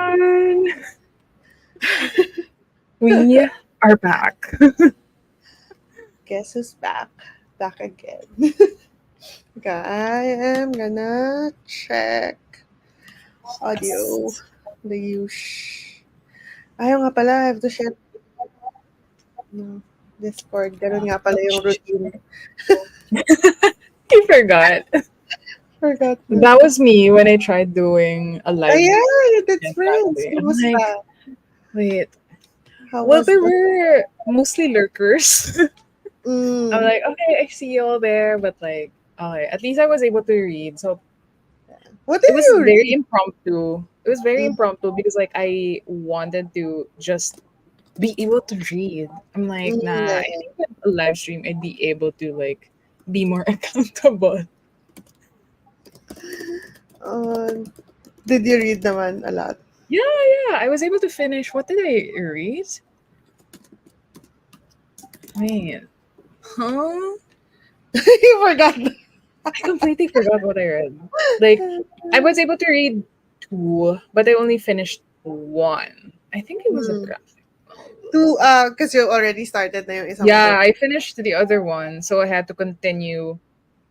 everyone! We are back. Guess who's back? Back again. Okay, I am gonna check audio. The use. Ayaw nga pala, I have to share no, Discord. Ganun nga pala yung routine. You forgot. Forgot na. That was me when I tried doing a live Ayan, that's friends. yesterday. I'm like, Kumusta? wait. How Well, was there the... were mostly lurkers. I'm Mm, like, okay, I see you all there, but like, okay, at least I was able to read. So what did it was you very read? impromptu. It was very Mm, impromptu because like I wanted to just be able to read. I'm like, nah, I yeah. think with a live stream I'd be able to like be more accountable. Uh, did you read naman a lot? Yeah, yeah. I was able to finish. What did I read? Wait. Huh? You forgot. I completely forgot what I read. Like, I was able to read two, but I only finished one. I think it was a Mm. graphic novel. Because you already started na yung isang Yeah, book. I finished the other one, so I had to continue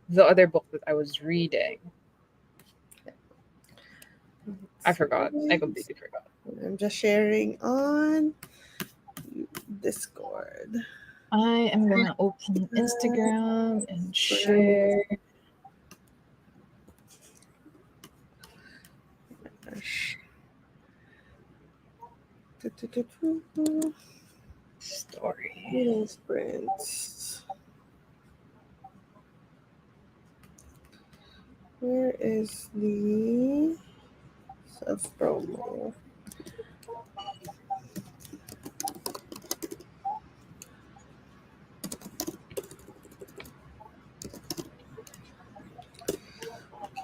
the other book that I was reading. I forgot. I completely forgot. I'm just sharing on Discord. I am gonna open Instagram and Right. share story. Little sprints. Where is the self promo?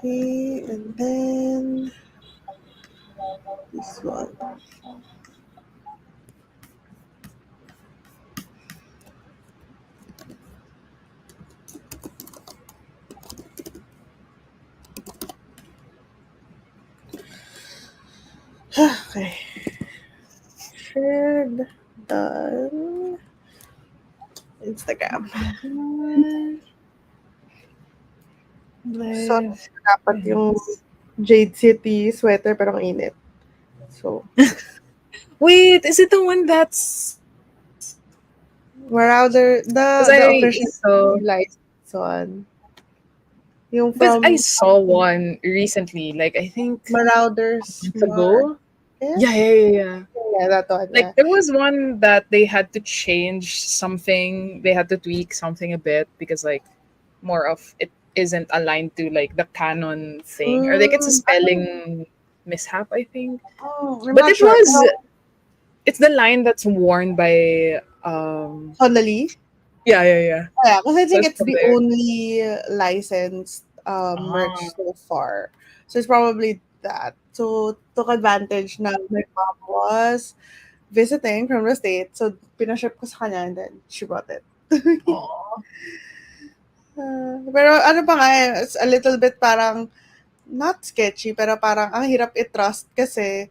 Okay, and then this one. Okay. Shared. Done. Instagram. So, Live dapat yung events. Jade City sweater pero ang init. So, Wait, is it the one that's Marauder, because the I official saw license one. Yung because I from saw one recently, like I think Marauders months Mark. ago. Yeah? Yeah, yeah, yeah, yeah. Yeah, that one, Like yeah. there was one that they had to change something, they had to tweak something a bit because like more of it isn't aligned to like the canon thing. Or like it's a spelling mishap, I think. I'm But not it sure. was Pero, it's the line that's worn by Honolulu? yeah, yeah, yeah. Yeah, because I So think it's it's from the there. only licensed Ah. merch so far. So it's probably that. So took advantage na my mom was visiting from the States. So pinaship ko sa kanya and then she bought it. Aw. Pero ano pa nga, it's a little bit parang not sketchy, pero parang ang hirap i-trust kasi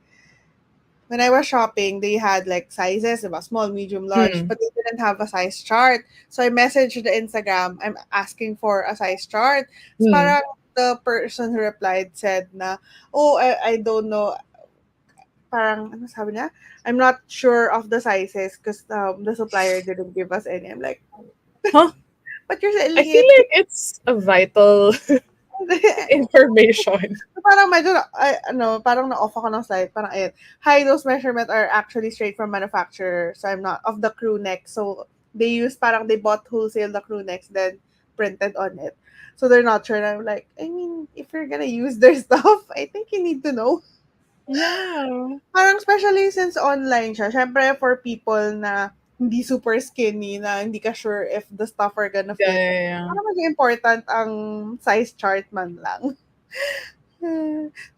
when I was shopping, they had like sizes, diba? Small, medium, large, Hmm. but they didn't have a size chart. So I messaged the Instagram, I'm asking for a size chart. So Hmm. parang the person who replied said na, oh, I don't know, parang, ano sabi niya? I'm not sure of the sizes because the supplier didn't give us any. I'm like, Huh? but you're I selling feel it. like it's a vital information. So parang medyo, parang na-off ako ng slide. Parang, ayun, hi, those measurements are actually straight from manufacturer. So I'm not of the crew neck. So they bought wholesale the crew necks, then printed on it. So they're not sure. And I'm like, I mean, if you're gonna use their stuff, I think you need to know. Yeah. Parang especially since online siya. Syempre for people na hindi super skinny, na hindi ka sure if the stuff are gonna Yeah, fit. yeah, yeah. Parang maging important ang size chart man lang.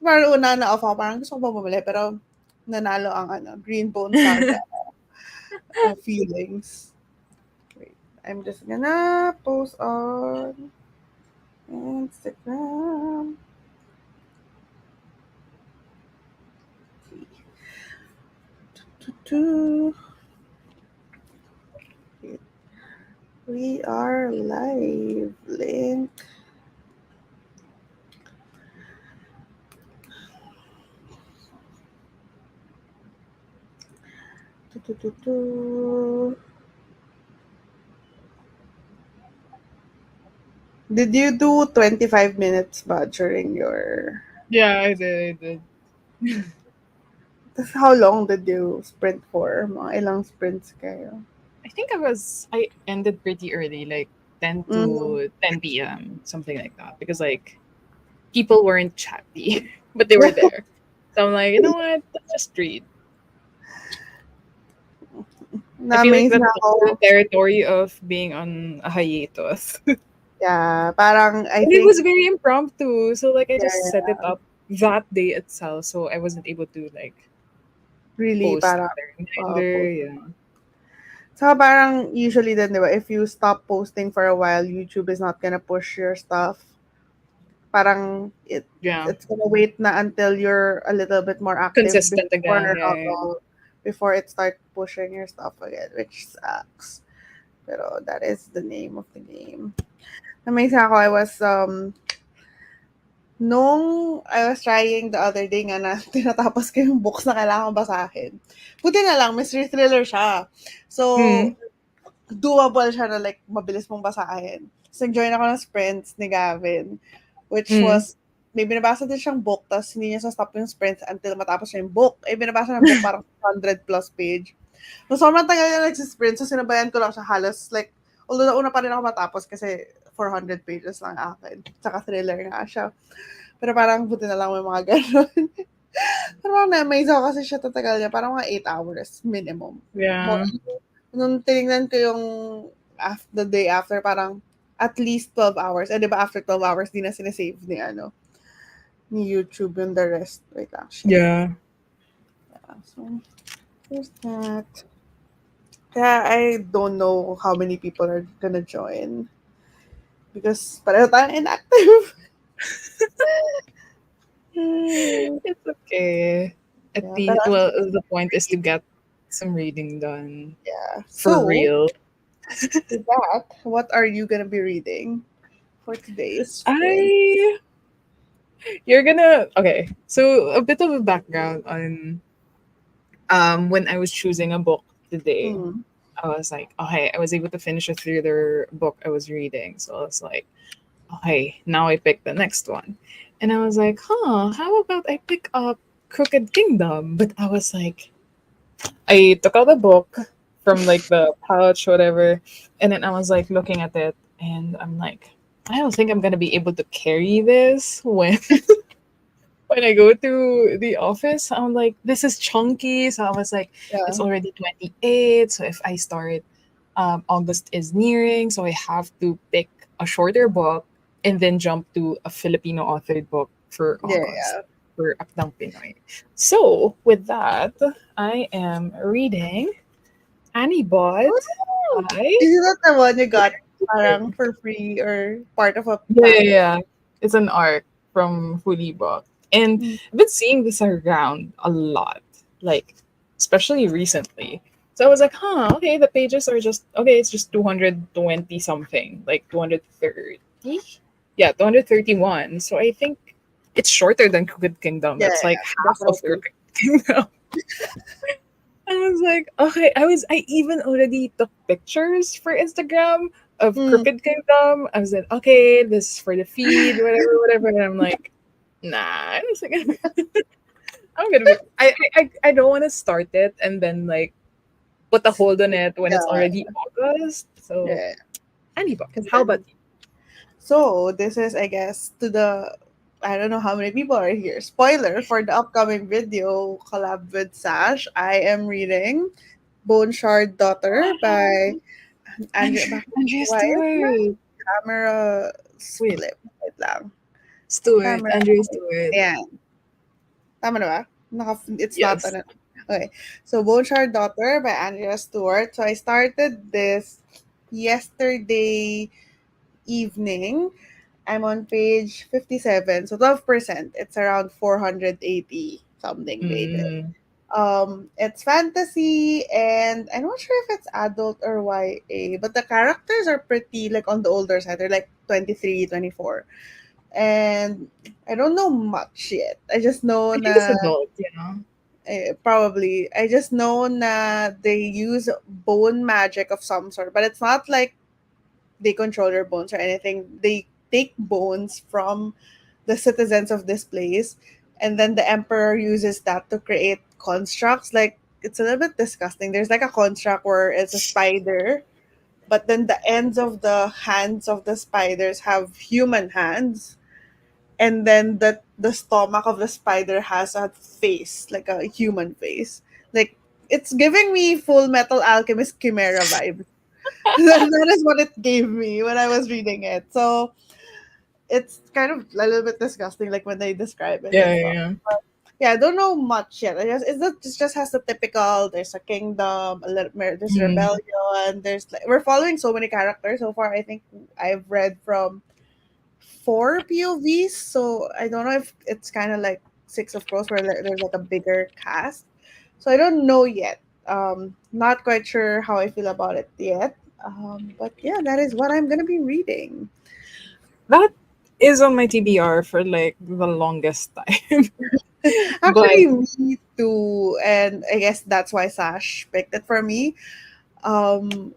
Parang una na-off ako, parang gusto ko pa bumili, pero nanalo ang Green Bone Saga feelings. Wait, I'm just gonna post on Instagram. do. We are live. Link. Do, do, do, do. Did you do 25 minutes ba during your... Yeah, I did. I did. How long did you sprint for? Mga ilang sprints kayo? I think I ended pretty early, like 10 Mm. to 10 p.m., something like that. Because like people weren't chatty, but they were there. So I'm like, you know what? Let's just read. I feel like Na-amaze that's na the ako. territory of being on a hiatus. But Yeah, parang I it think, was very impromptu. So like I yeah, just set it yeah, up that day itself. So I wasn't able to like really post parang other reminder. post. Yeah. So parang usually then, di ba, if you stop posting for a while, YouTube is not gonna push your stuff. Parang Yeah. it's gonna wait na until you're a little bit more active Consistent again. Yeah, yeah. before it start pushing your stuff again, which sucks. Pero that is the name of the game. Amazing ako, nung I was trying the other day nga na tinatapos ko yung books na kailangan basahin. Buti na lang, mystery thriller siya. So, Mm. doable siya na like mabilis mong basahin. So, nag-join ako ng sprints ni Gavin, which Mm. was, may binabasa din siyang book, tapos hindi niya sa-stop yung sprints until matapos niya yung book. Eh, binabasa ng book parang 100 plus page. So, sobrang tagal niya nagsisprint, so sinabayan ko lang siya halos like, although nauna pa rin ako matapos kasi 400 pages lang akin. Tsaka thriller nga siya. Pero parang buti na lang may mga ganun. Pero parang na-amaze ako kasi siya tatagal niya. Parang mga 8 hours minimum. More, Yeah. nung tinignan ko yung the day after, parang at least 12 hours. Eh, di ba after 12 hours, di na sinasave ni, ni YouTube yung the rest. Wait lang, share. Yeah. Yeah, so, there's that. Kaya I don't know how many people are gonna join. Because pareho tayong inactive. Hmm, It's okay. At yeah, pero the well, the point is to get some reading done yeah. for So, real. with that, what are you gonna be reading for today's sprint? I You're gonna okay. So a bit of a background on when I was choosing a book today. Mm. I was like, okay, I was able to finish a thriller book I was reading. So I was like, okay, now I pick the next one. And I was like, how about I pick up Crooked Kingdom? But I was like, I took out a book from like the pouch, whatever, and then I was like looking at it, and I'm like, I don't think I'm gonna be able to carry this when when I go to the office. I'm like, this is chunky, so I was like, it's Yeah. already 28. So if I start, August is nearing, so I have to pick a shorter book and then jump to a Filipino authored book for Yeah, August yeah. for Akdang Pinoy. So with that, I am reading Annie Bot Oh, by is that the one you got parang for free or part of a yeah, yeah, package? yeah. It's an arc from Fully Book. And Mm. I've been seeing this around a lot, like, especially recently. So I was like, okay, the pages are just, okay, it's just 220 something, like 230. Yeah, 231. So I think it's shorter than Crooked Kingdom. Yeah, That's like yeah, half of definitely. Crooked Kingdom. I was like, okay, I even already took pictures for Instagram of Mm. Crooked Kingdom. I was like, okay, this is for the feed, whatever, whatever. And I'm like, nah, I don't think I'm gonna be. I don't want to start it and then like put a hold on it when it's Yeah, already August. So, yeah. anyway, Because how about then, so this is, I guess, to the, I don't know how many people are here. Spoiler for the upcoming video collab with Sash. I am reading Bone Shard Daughter by you? Andrea. Andrea Why is my Stewart. camera Wait, split? Wait lang. Stewart. Camera. Andrea Stewart. Ayan. Tama na ba? It's not Yes. an... Okay. So, Bone Shard Daughter by Andrea Stewart. So, I started this yesterday evening. I'm on page 57. So, 12%. It's around 480 something pages. Mm. It's fantasy, and I'm not sure if it's adult or YA, but the characters are pretty like on the older side. They're like 23, 24. And I don't know much yet. I just know I think it's na adult, you know. probably I just know na they use bone magic of some sort, but it's not like they control your bones or anything. They take bones from the citizens of this place, and then the emperor uses that to create constructs. Like it's a little bit disgusting. There's like a construct where it's a spider, but then the ends of the hands of the spiders have human hands, and then the stomach of the spider has a face, like a human face. Like it's giving me Full Metal Alchemist Chimera vibes. That is what it gave me when I was reading it. So it's kind of a little bit disgusting, like when they describe it Yeah, and yeah, stuff. yeah. Yeah, I don't know much yet. It just has the typical. There's a kingdom, there's Mm. rebellion. There's like we're following so many characters so far. I think I've read from four POVs, so I don't know if it's kind of like Six of Crows where there's like a bigger cast. So I don't know yet. Not quite sure how I feel about it yet. But yeah, that is what I'm gonna be reading. That is on my TBR for like the longest time. But Actually, me too, and I guess that's why Sash picked it for me. Um,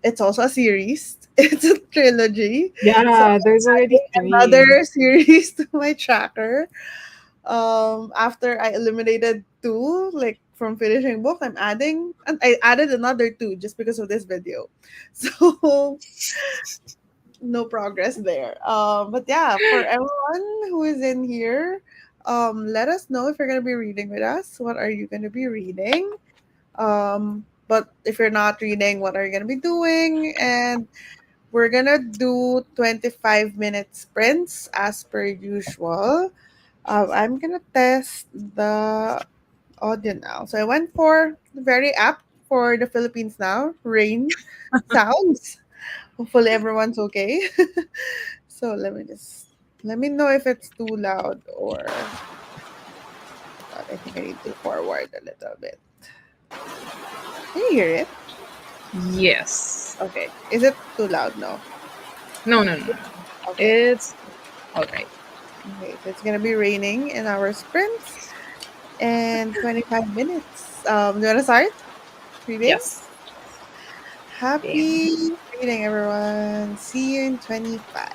it's also a series. It's a trilogy, so yeah, I'm there's already adding another three. series to my tracker. After I eliminated two, like from finishing book, and I added another two just because of this video. So no progress there. But yeah, for everyone who is in here, let us know if you're gonna be reading with us. What are you gonna be reading? But if you're not reading, what are you gonna be doing? And we're gonna do 25-minute sprints as per usual. I'm gonna test the audio now. So I went for very apt for the Philippines now. Rain sounds. Hopefully everyone's okay. So let me know if it's too loud or not. I think I need to forward a little bit. Can you hear it? Yes. Okay. Is it too loud? No. No, no, no, no. Okay. It's all right. Okay. So it's gonna be raining in our sprints and 25 minutes. Do you wanna start reading? Yes. Game. Happy reading, everyone. See you in 25.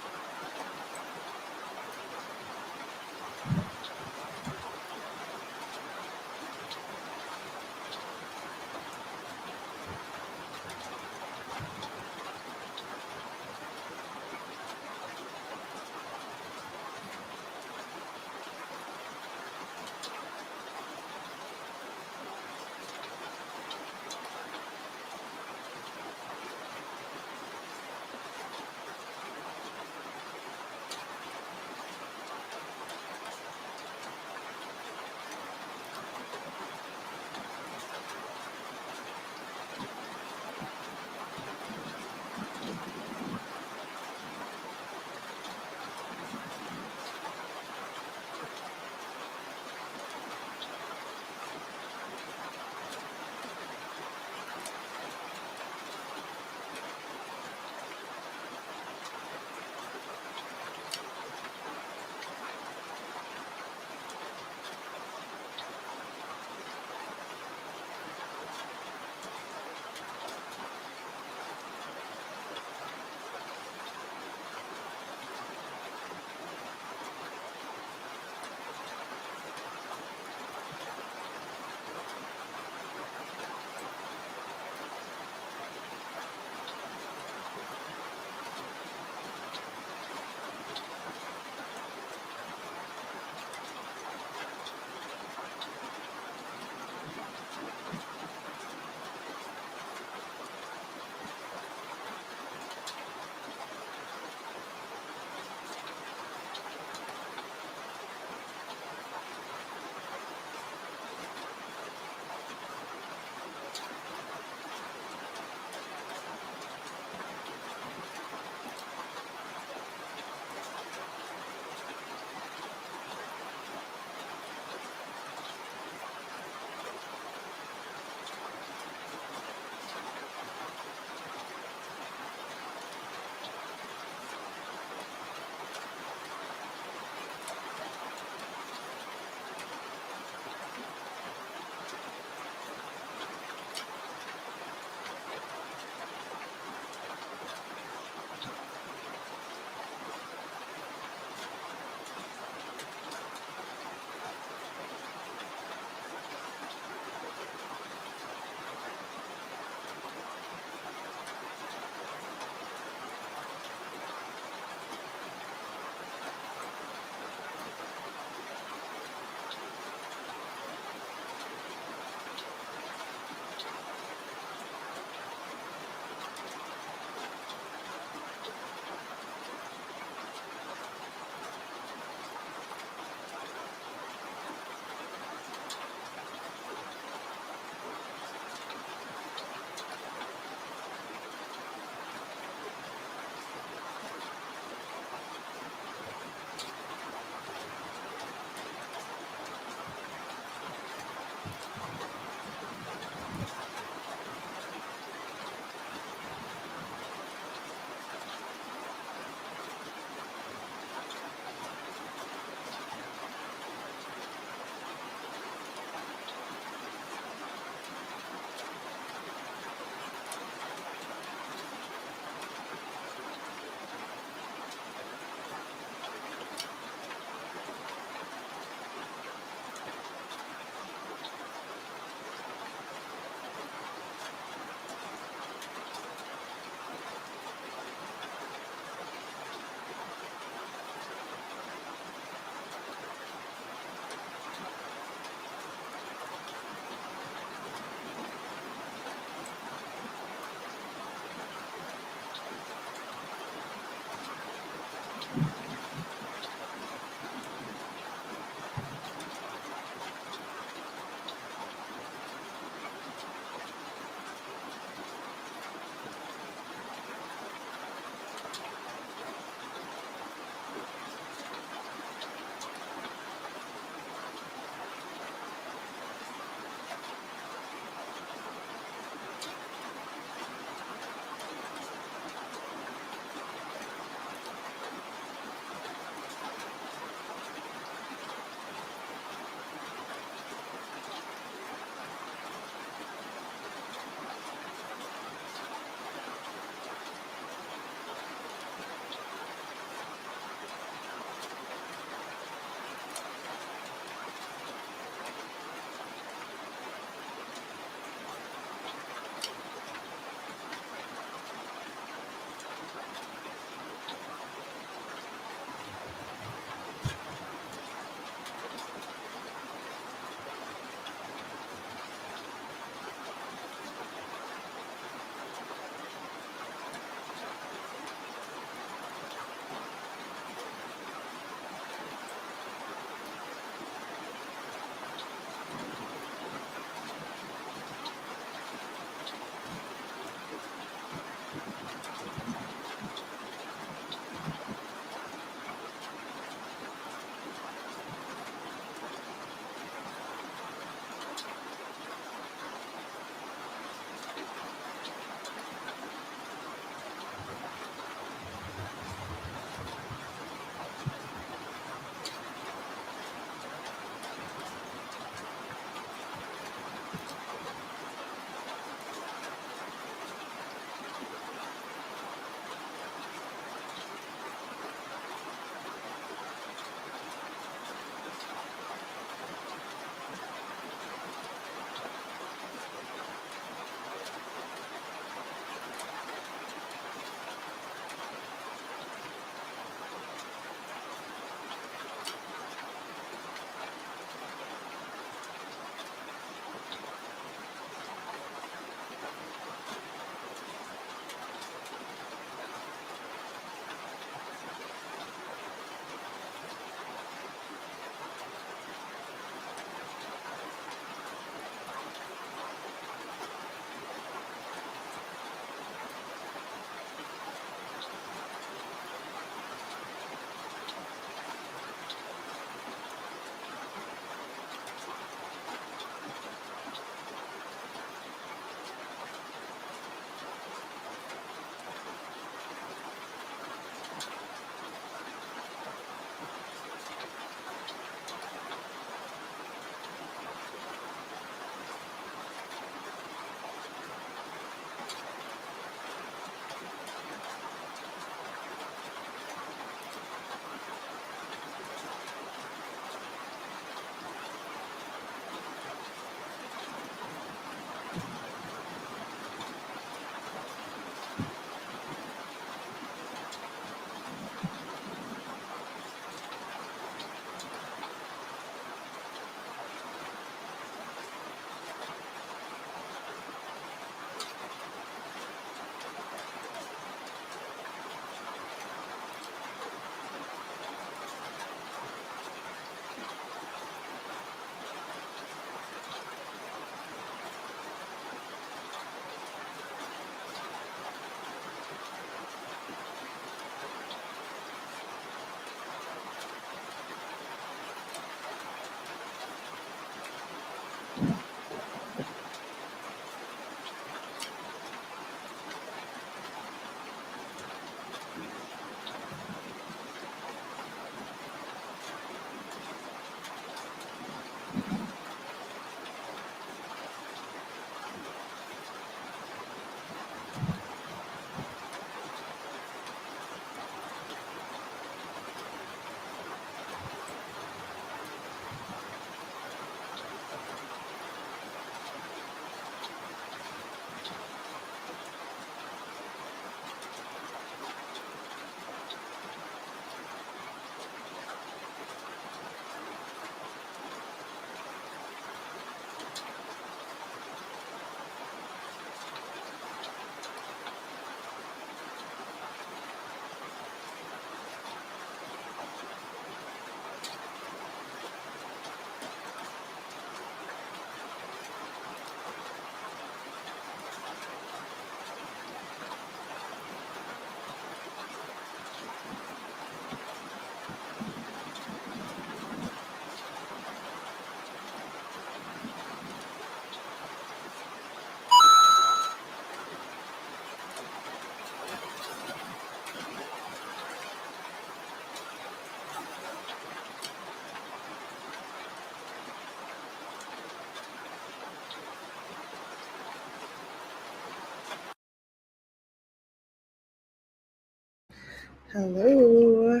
Hello.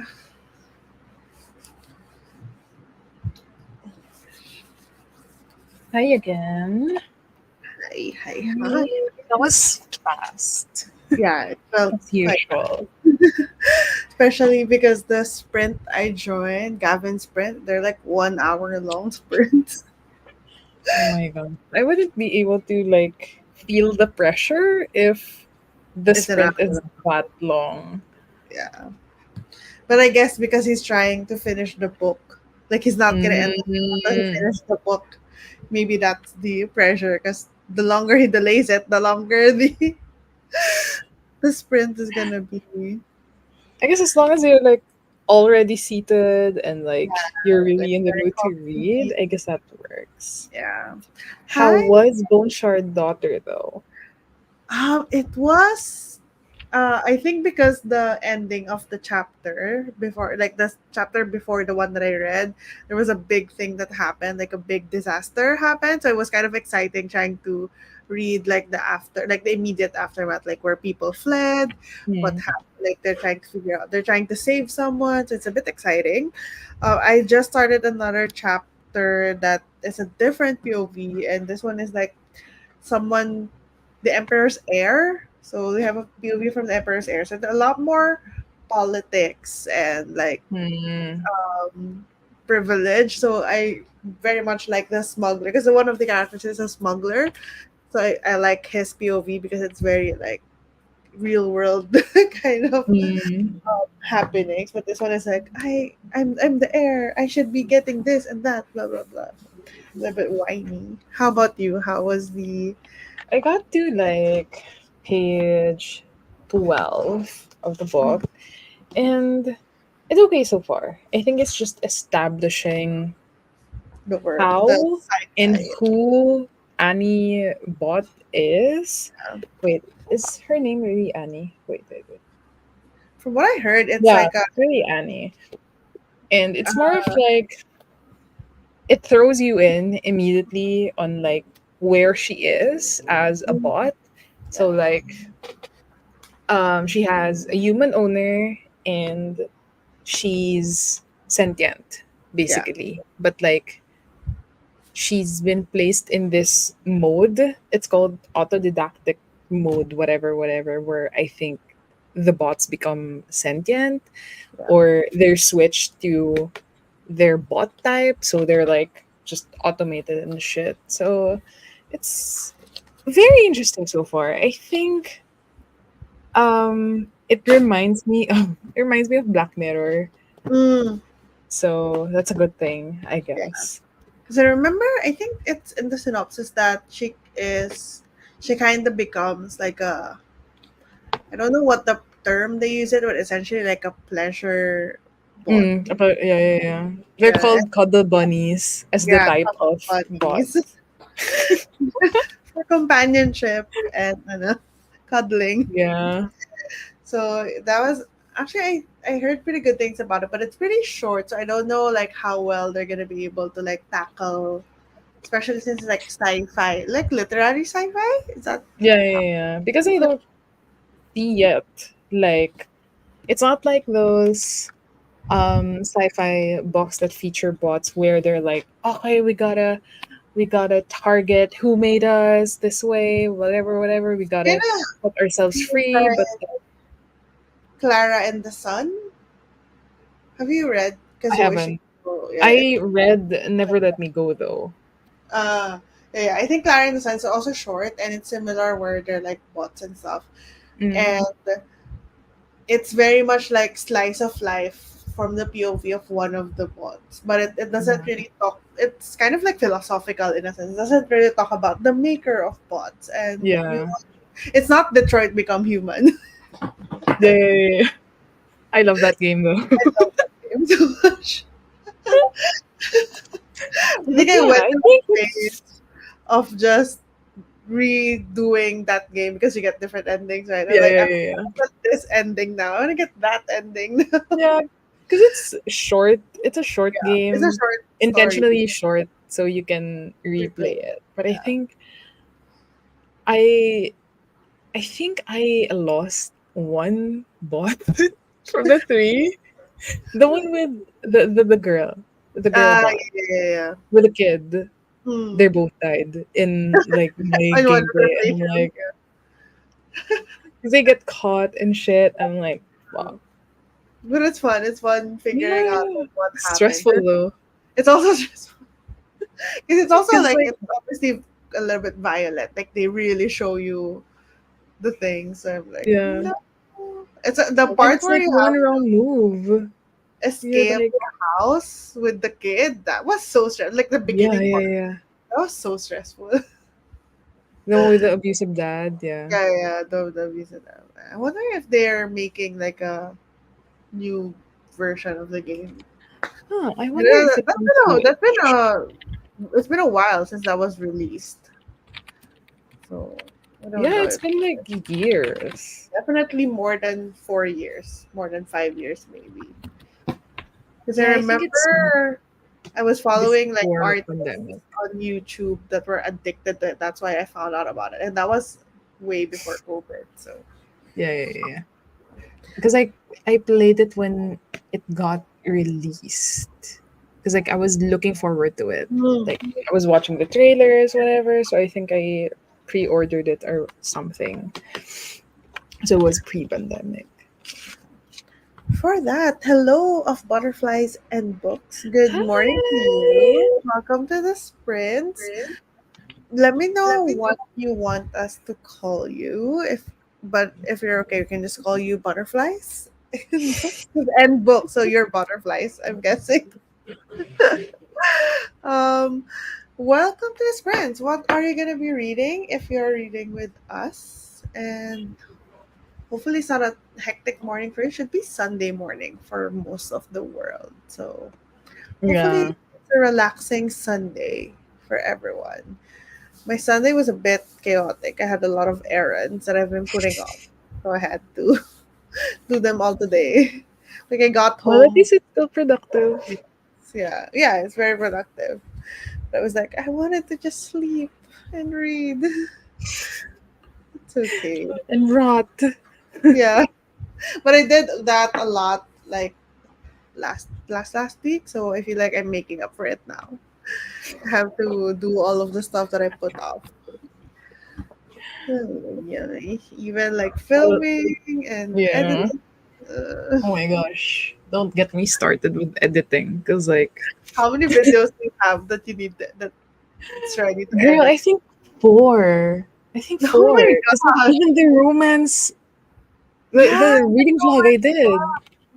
Hi again. Hi, hi, hi. Hey, that was fast, Yeah, it felt as quite, usual. especially because the sprint I joined, Gavin sprint, they're like 1 hour long sprints. Oh my god. I wouldn't be able to like feel the pressure if the It's an hour sprint is long. that long. Yeah. But I guess because he's trying to finish the book, like he's not gonna end the book until he Mm, finishes the book. Maybe that's the pressure because the longer he delays it, the longer the the sprint is gonna be. I guess as long as you're like already seated and Yeah, like you're like really in the very mood to read, comfy. I guess that works. Yeah. How Hi. was Bone Shard Daughter though? It was I think because the ending of the chapter before, like the chapter before the one that I read, there was a big thing that happened, like a big disaster happened. So it was kind of exciting trying to read like the after, like the immediate aftermath, like where people fled, what Hmm. happened, like they're trying to figure out, they're trying to save someone. So it's a bit exciting. I just started another chapter that is a different POV, and this one is like someone, the emperor's heir. So they have a POV from the emperor's heir. So a lot more politics and like Hmm. privilege. So I very much like the smuggler because one of the characters is a smuggler. So I like his POV because it's very like real world kind of Hmm. happenings. But this one is like I'm the heir. I should be getting this and that. Blah blah blah. A little bit whiny. How about you? How was the I got to like page 12 of the book, and it's okay so far. I think it's just establishing word? The how and sci-fi. who Annie Bot is. Wait, is her name really Annie? Wait. From what I heard, it's Yeah, like a it's really Annie. And it's more of uh, like it throws you in immediately on like where she is as a bot. So yeah, like she has a human owner and she's sentient yeah, basically. But like she's been placed in this mode. It's called autodidactic mode, whatever, where I think the bots become sentient yeah. or they're switched to their bot type. So they're like just automated and shit. So it's very interesting so far. I think it reminds me of Black Mirror. Mm, So that's a good thing, I yeah. guess. Because I remember, I think it's in the synopsis that she kind of becomes like a, I don't know what the term they use it, but essentially like a pleasure bot. Yeah. They're Yeah, called cuddle bunnies as the yeah, type couple of buddies bots. for companionship and cuddling. Yeah. So that was actually I heard pretty good things about it, but it's pretty short, so I don't know like how well they're gonna be able to like tackle, especially since it's like sci-fi, like literary sci-fi. Is that Yeah. Because I don't see yet. Like it's not like those sci-fi books that feature bots where they're like, okay, we gotta target who made us this way, whatever. We kind gotta of put ourselves feels free, but like Clara and the Sun? Have you read I Kazuoshi? haven't. Oh, yeah, I read Never Let Me Go though. uh, yeah, I think Clara and the Sun is also short, and it's similar where they're like bots and stuff, Mm, and it's very much like slice of life from the POV of one of the bots, but it doesn't yeah. really talk. It's kind of like philosophical in a sense. It doesn't really talk about the maker of bots, and Yeah. it's not Detroit Become Human. They I love that game though. I love that game so much. I But think I yeah, went I through think a phase it's of just redoing that game because you get different endings, right? I was yeah, like, yeah, I yeah, yeah. want this ending now. I want to get that ending now. Yeah, because it's short. It's a short Yeah, it's a game, short story. intentionally short, so you can Replay. replay it. But Yeah. I I think I lost one bot From the three, the one with the girl Ah, bot yeah, yeah, yeah. with a kid. They Hmm. both died in like my On one gameplay. I'm conversation. like, 'cause they get caught and shit. I'm like, Yeah. wow. But it's fun. It's fun figuring out Yeah. like what happened. Stressful though. It's also just because it's also Cause like like, it's obviously a little bit violent. Like they really show you the things. So I'm like, yeah. no. It's the And part it's where like you one have wrong move. to You're escape like, the house with the kid. That was so stressful. Like the yeah, beginning yeah, part. yeah. That was so stressful. The one with the abusive dad, yeah. Yeah, yeah. The reason. I wonder if they're making like a new version of the game. Huh, I wonder Yeah, if it that's on been Switch. it's been a while since that was released. So I don't Yeah, know it's if been like years. definitely more than 4 years, more than 5 years maybe. Because I Yeah, I think it's remember I was following like before artists pandemic. on YouTube that were addicted to it. That's why I found out about it, and that was way before COVID. So Yeah, yeah, yeah. Yeah. Because I played it when it got released. Because like I was looking forward to it. Hmm. Like I was watching the trailers, whatever. So I think I pre-ordered it or something. So it was pre-pandemic. For that, hello of butterflies and books. Good morning to Hi. you. Welcome to the sprints. Let me know what you want us to call you. If you're okay, we can just call you butterflies and books. So you're butterflies, I'm guessing. Um, welcome to the sprints. What are you gonna be reading if you're reading with us? And hopefully it's not a hectic morning for you. It should be Sunday morning for most of the world. So hopefully Yeah. it's a relaxing Sunday for everyone. My Sunday was a bit chaotic. I had a lot of errands that I've been putting off. So I had to do them all today. Like I got Well, at home. least it's still productive Yeah. Yeah, it's very productive. But I was like, I wanted to just sleep and read. It's okay. and rot. Yeah. But I did that a lot like last week. So I feel like I'm making up for it now. I have to do all of the stuff that I put off. Yeah, even like Well, filming and yeah. editing. Uh, Oh my gosh. Don't get me started with editing. Because, like, how many videos do you have that you need that it's ready to girl, edit? I think four. I think Oh four. my Because, like, god! even the romance, Yeah, the reading oh vlog my I did,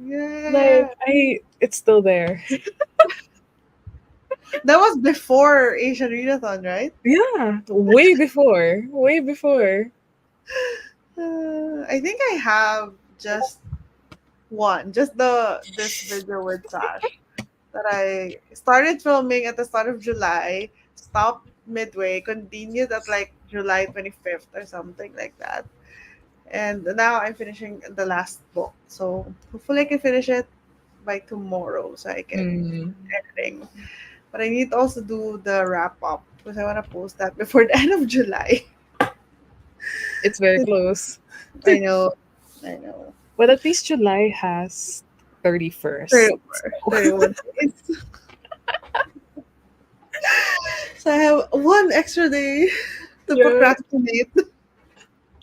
yeah, like, yeah. it's still there. That was before Asian Readathon, right? Yeah. Way before. Way before. I think I have just one, just the this video with Sash that I started filming at the start of July, stopped midway, continued at like July 25th or something like that. And now I'm finishing the last book. So hopefully I can finish it by tomorrow so I can Mm, editing. But I need to also do the wrap up because I want to post that before the end of July. it's very close. I know, I know. But at least July has 31st. 31, 31 days. So I have one extra day to Yeah. procrastinate.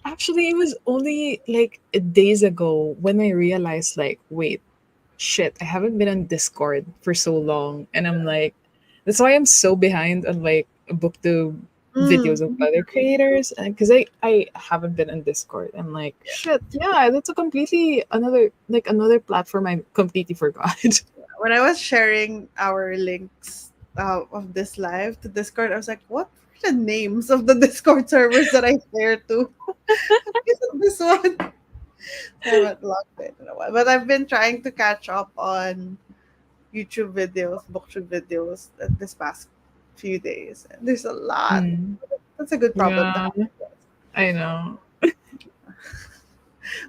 Actually, it was only like days ago when I realized, like, wait, shit, I haven't been on Discord for so long. And I'm like, that's why I'm so behind on like booktube videos Mm. of other creators. And because I haven't been on Discord. I'm like, shit, yeah, that's a completely another platform I completely forgot. When I was sharing our links of this live to Discord, I was like, what were the names of the Discord servers that I share to? Isn't this one? I haven't logged in a while. But I've been trying to catch up on YouTube videos, booktube videos this past few days. And there's a lot. Mm, That's a good problem to yeah, have. I know.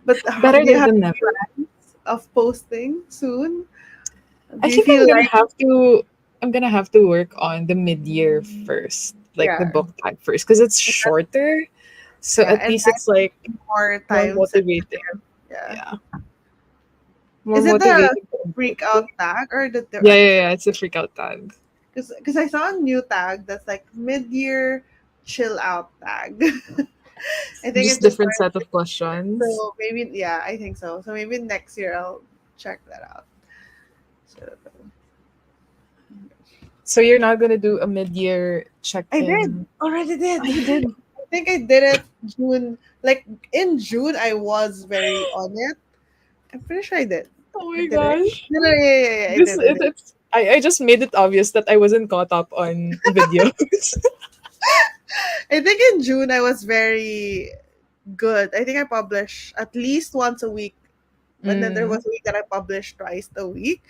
But Better do you late have than never. plans of posting soon? I Do you think feel like, I'm gonna have to work on the mid-year first, like the yeah, book tag first, because it's shorter. So yeah, at and least it's like more more time sensitive. motivating. Yeah. Yeah. more Is it the motivated to freak upload. out tag or Yeah, a yeah, different? yeah. It's a freak out tag. Because I saw a new tag that's like mid-year chill out tag. I think Just it's just different started. set of questions. So maybe, yeah, I think so. So maybe next year I'll check that out. So So you're not gonna do a mid-year I did check-in. already did. Oh, you did. I think I did it June. Like in June, I was very on it. I'm pretty sure I did. Oh my Did I? gosh. No, no, yeah, yeah, yeah, I This did. I it, did. it's I just made it obvious that I wasn't caught up on videos. I think in June I was very good. I think I published at least once a week. And then there Mm. was a week that I published twice a week.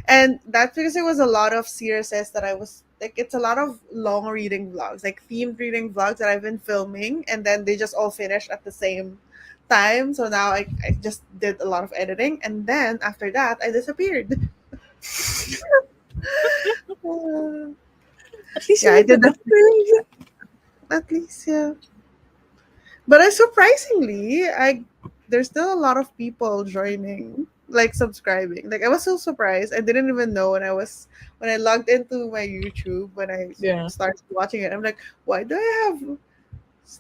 And that's because there was a lot of seriousness that I was like, it's a lot of long reading vlogs, like themed reading vlogs that I've been filming. And then they just all finished at the same time. So now I just did a lot of editing. And then after that, I disappeared. Uh, At least yeah, you I were did that productive. at least, yeah. But I surprisingly, I there's still a lot of people joining, like subscribing. Like I was so surprised. I didn't even know when I logged into my YouTube when I Yeah. started watching it. I'm like, why do I have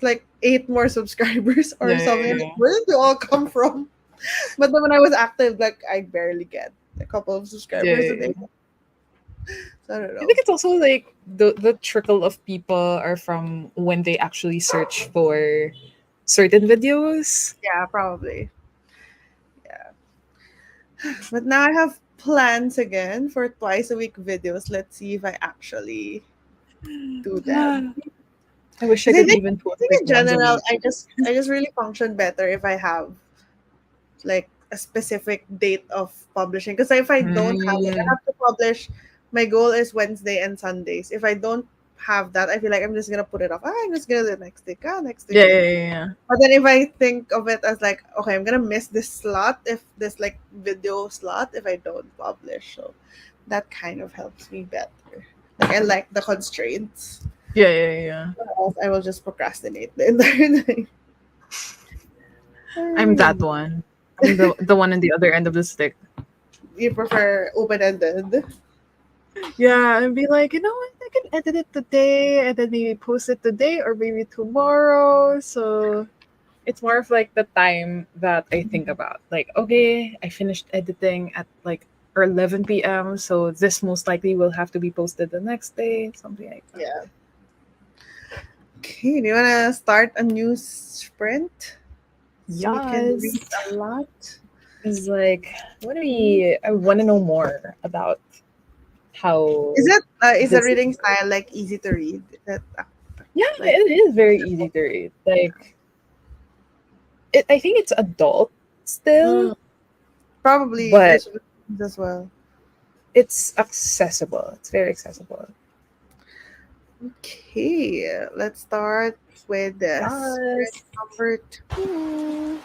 like 8 more subscribers or Yeah, something? yeah, Like, yeah. where did they all come from? But then when I was active, like I barely get a couple of Yeah, subscribers a yeah, day. yeah. So I don't I think know. it's also like the trickle of people are from when they actually search for certain videos. Yeah, probably. Yeah. But now I have plans again for twice a week videos. Let's see if I actually do them. Yeah. I wish I Because could even I post think like in once a general, week. I just really function better if I have like a specific date of publishing. Because if I don't have it, I Mm. have to publish. My goal is Wednesday and Sundays. If I don't have that, I feel like I'm just gonna put it off. Ah, I'm just gonna do it next week. Ah, next week, Yeah, yeah, next week. yeah, yeah. But then if I think of it as like, okay, I'm gonna miss this slot if this like video slot if I don't publish. So that kind of helps me better. Like I like the constraints. Yeah, yeah, yeah. Or else I will just procrastinate the entire time. I'm Ay, that one. I'm the one on the other end of the stick. you prefer open ended? Yeah, and be like, you know what, I can edit it today and then maybe post it today or maybe tomorrow. So it's more of like the time that I think about. Like, okay, I finished editing at like 11 p.m. So this most likely will have to be posted the next day, something like that. Yeah. Okay, do you wanna start a new sprint so we can Yes. read a lot? It's like, I want to know more about how Is the this. reading style like easy to read? Is it Yeah, like it is very easy to read. Like, I think it's adult mm, still, probably but there's as well. it's accessible. It's very accessible. Okay, let's start with the sprint Yes. number 2.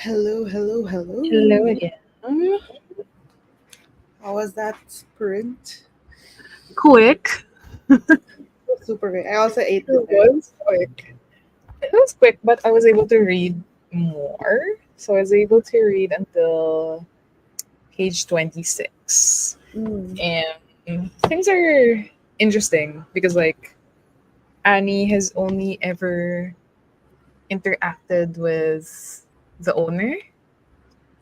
Hello, hello, Hello hello. again. How was that sprint? Quick. Super great. I also ate It dinner. was quick. It was quick, but I was able to read more. So I was able to read until page 26. Mm, And things are interesting because, like, Annie has only ever interacted with the owner.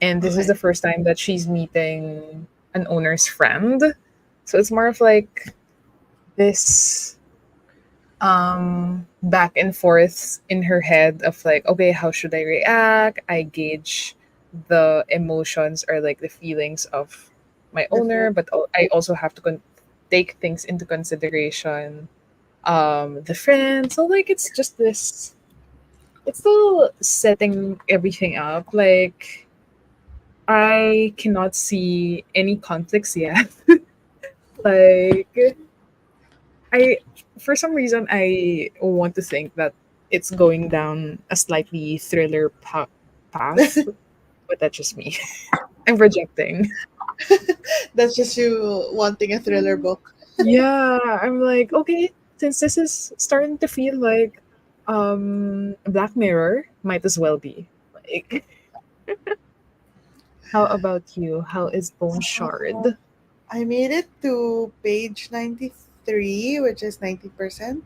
And this is the okay. first time that she's meeting an owner's friend. So it's more of like this back and forth in her head of like, okay, how should I react? I gauge the emotions or like the feelings of my The owner, friend. but I also have to take things into consideration. The friend. So like it's just this. It's still setting everything up. Like I cannot see any conflicts yet. Like I for some reason I want to think that it's going down a slightly thriller path, but that's just me. I'm projecting. That's just you wanting a thriller book. Yeah, I'm like, okay, since this is starting to feel like Black Mirror, might as well be. Like, how about you? How is Bone Shard? I made it to page 93, which is 90%.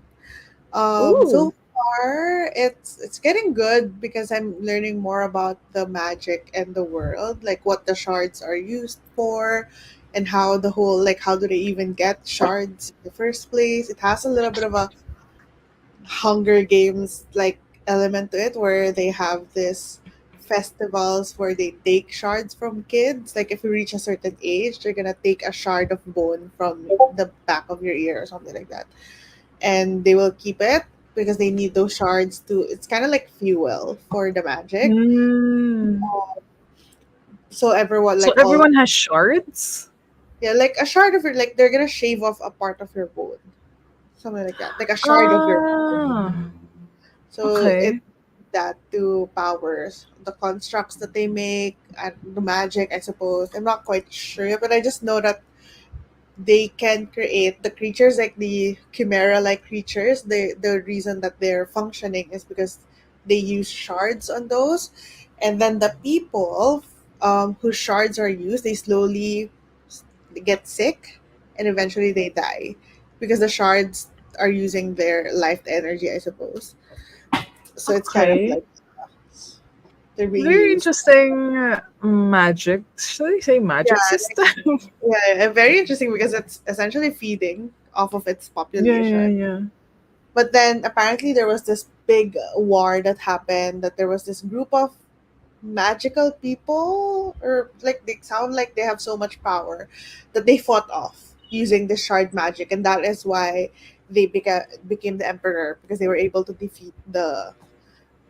Ooh. So far it's getting good because I'm learning more about the magic and the world, like what the shards are used for and how the whole like how do they even get shards in the first place. It has a little bit of a Hunger Games like element to it where they have this festivals where they take shards from kids. Like if you reach a certain age, they're gonna take a shard of bone from the back of your ear or something like that, and they will keep it because they need those shards to. It's kind of like fuel for the magic. Mm. So everyone So like all everyone has shards? yeah, like a shard of your like they're gonna shave off a part of your bone, something like that, like a shard of your. Ah, So it okay. that to powers the constructs that they make and the magic, I suppose. I'm not quite sure, but I just know that they can create the creatures like the chimera like creatures. The reason that they're functioning is because they use shards on those, and then the people whose shards are used, they slowly get sick and eventually they die because the shards are using their life energy, I suppose. So it's kind of Okay. like they're being Very used. interesting magic. Should I say Yeah, magic system? yeah, very interesting because it's essentially feeding off of its Yeah, yeah, population. yeah. But then apparently there was this big war that happened, that there was this group of magical people, or like they sound like they have so much power that they fought off using the shard magic, and that is why they became the emperor, because they were able to defeat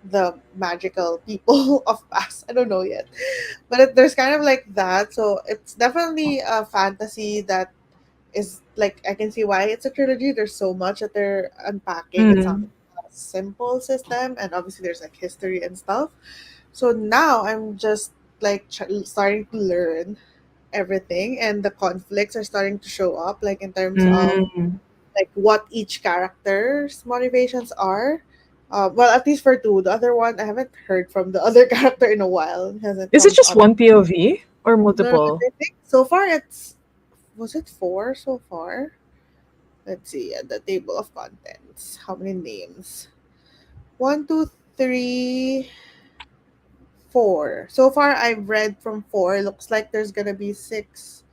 the magical people of past. I don't know yet, but there's kind of like that. So it's definitely a fantasy that is like I can see why it's a trilogy. There's so much that they're unpacking. It's not Mm. a simple system, and obviously there's like history and stuff. So now I'm just like starting to learn everything, and the conflicts are starting to show up, like in terms of Mm. like what each character's motivations are. Well, at least for two. The other one, I haven't heard from the other character in a while. It hasn't Is it come just up. one POV or No, no, multiple? I think so far it's was it four so far? Let's see at the table of contents. How many names? One, two, three, four. So far, I've read from four. Looks like there's gonna be six.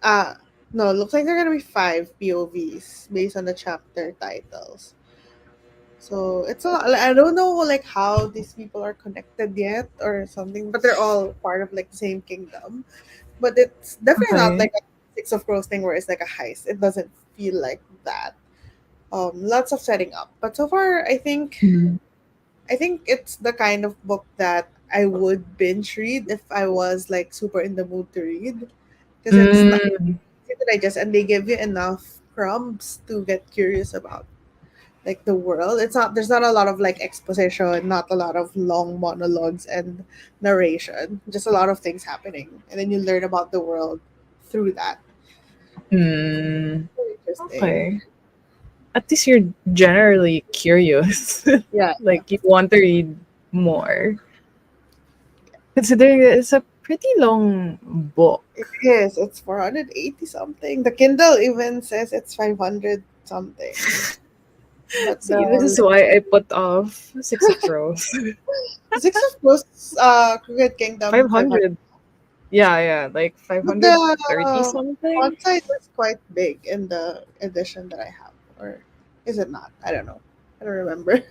Uh, no, looks like there are gonna be five POVs based on the chapter titles. So it's a lot. I don't know like how these people are connected yet or something, but they're all part of like the same kingdom. But it's definitely not Okay. like a Six of Crows thing where it's like a heist. It doesn't feel like that. Lots of setting up, but so far Mm. I think it's the kind of book that I would binge read if I was like super in the mood to read, because it's not Mm. easy to digest and they give you enough crumbs to get curious about. like the world. It's not There's not a lot of like exposition, not a lot of long monologues and narration. Just a lot of things happening, and then you learn about the world through that. Hmm. Very interesting. Okay. At least you're generally curious. Yeah, yeah. Like you want to read more. Considering that it's a pretty long book. It is. It's 480 something. The Kindle even says it's 500 something. But See, this is why I put off Six of Crows. the Six of Crows, Crooked Kingdom 500. 500. Yeah, yeah, like But 530 the something. font size is quite big in the edition that I have. Or is it not? I don't know. I don't remember.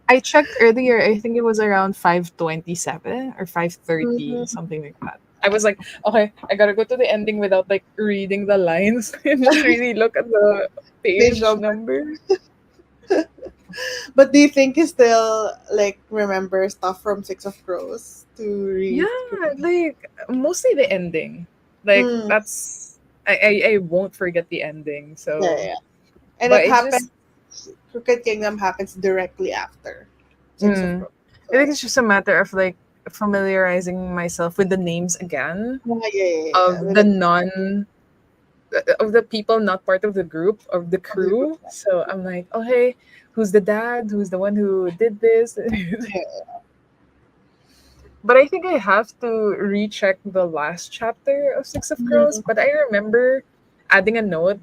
I checked earlier, I think it was around 527 or 530, Mhm. something like that. I was like, okay, I gotta go to the ending without like reading the lines and just really look at the Page page number. number. But do you think you still like remember stuff from Six of Crows to read? Yeah, like mostly the ending. Like Mm, that's I won't forget the ending. yeah, So, yeah. And but it it's happens. just Crooked Kingdom happens directly after Six of mm, Crows. I think So it's just a matter of like familiarizing myself with the names again yeah, yeah, yeah, yeah. of With the non of the people not part of the group of the of the group. crew. So I'm like, oh hey, who's the dad? Who's the one who did this? Yeah. But I think I have to recheck the last chapter of Six of Crows. Mm, But I remember adding a note,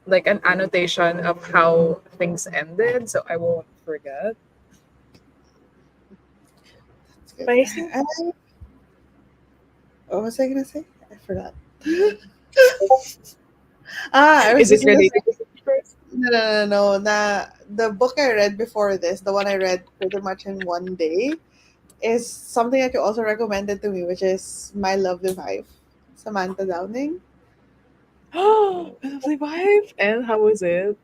like an annotation of how things ended, so I won't forget. that's good. But I think What was I gonna say? I forgot. I was is just it gonna say related to Six of Crows? no, no, no, no. The book I read before this, the one I read pretty much in one day, is something that you also recommended to me, which is My Lovely Wife, Samantha Downing. Oh, Lovely Wife. And how was it?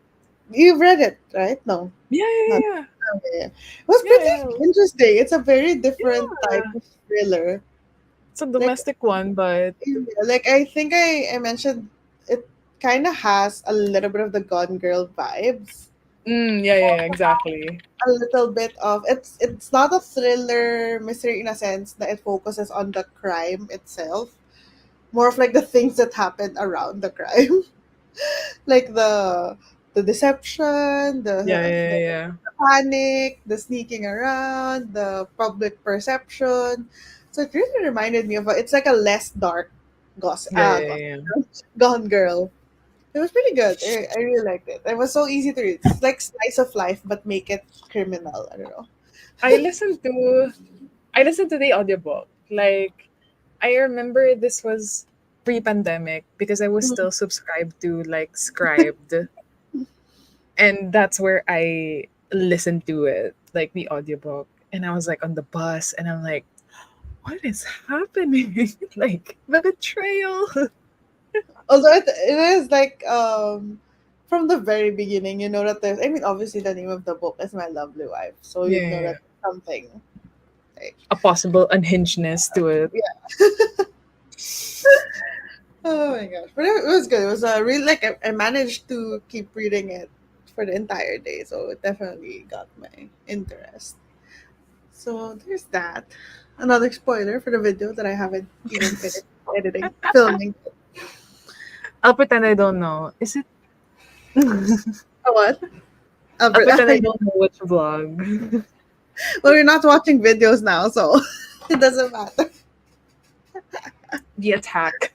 You've read it, right? No, Yeah, not. yeah, Okay. It was yeah, pretty yeah, yeah. interesting. It's a very different type Yeah. of thriller. It's a Like, domestic one, but yeah, like I think I mentioned, it kind of has a little bit of the Gone Girl vibes. yeah, yeah, yeah, exactly. A little bit of it's not a thriller mystery in a sense that it focuses on the crime itself, more of like the things that happen around the crime. Like the deception, Yeah, the yeah, yeah. panic, the sneaking around, the public perception. So it really reminded me of it's like a less dark Yeah, yeah, yeah. Yeah. Gone Girl. It was pretty good. I really liked it. It was so easy to read. It's like slice of life, but make it criminal. I don't know. I listened to I listened to the audiobook. Like I remember this was pre-pandemic because I was still subscribed to like Scribed, and that's where I listened to it, like the audiobook. And I was like on the bus and I'm like, what is happening? Like the betrayal. Although it is like from the very beginning, you know that there's. I mean, obviously the name of the book is My Lovely Wife, so Yeah, you know yeah, that yeah. something like A possible unhingedness to it. yeah. Oh my gosh, but it was good. It was really like I managed to keep reading it for the entire day, so it definitely got my interest. So there's that. Another spoiler for the video that I haven't even finished editing, filming. I'll pretend I don't know. Is it? Oh, what? I'll pretend I don't know which vlog. Well, we're not watching videos now, so it doesn't matter. The attack.